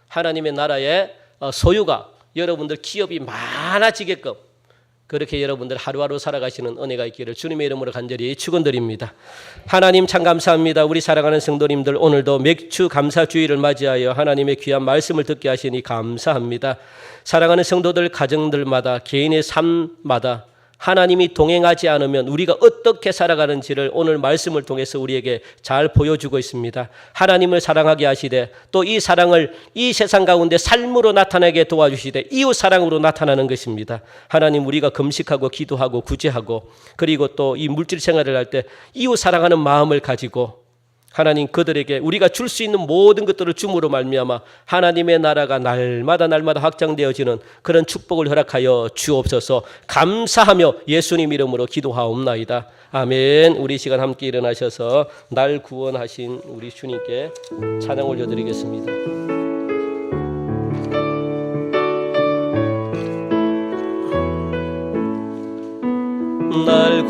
하나님의 나라의 소유가 여러분들 기업이 많아지게끔 그렇게 여러분들 하루하루 살아가시는 은혜가 있기를 주님의 이름으로 간절히 축원드립니다. 하나님 참 감사합니다. 우리 사랑하는 성도님들 오늘도 맥주 감사주의를 맞이하여 하나님의 귀한 말씀을 듣게 하시니 감사합니다. 사랑하는 성도들 가정들마다 개인의 삶마다 하나님이 동행하지 않으면 우리가 어떻게 살아가는지를 오늘 말씀을 통해서 우리에게 잘 보여주고 있습니다. 하나님을 사랑하게 하시되 또 이 사랑을 이 세상 가운데 삶으로 나타나게 도와주시되 이웃 사랑으로 나타나는 것입니다. 하나님, 우리가 금식하고 기도하고 구제하고 그리고 또 이 물질 생활을 할 때 이웃 사랑하는 마음을 가지고 하나님, 그들에게 우리가 줄 수 있는 모든 것들을 줌으로 말미암아 하나님의 나라가 날마다 확장되어지는 그런 축복을 허락하여 주옵소서. 감사하며 예수님 이름으로 기도하옵나이다. 아멘. 우리 시간 함께 일어나셔서 날 구원하신 우리 주님께 찬양 올려드리겠습니다. 날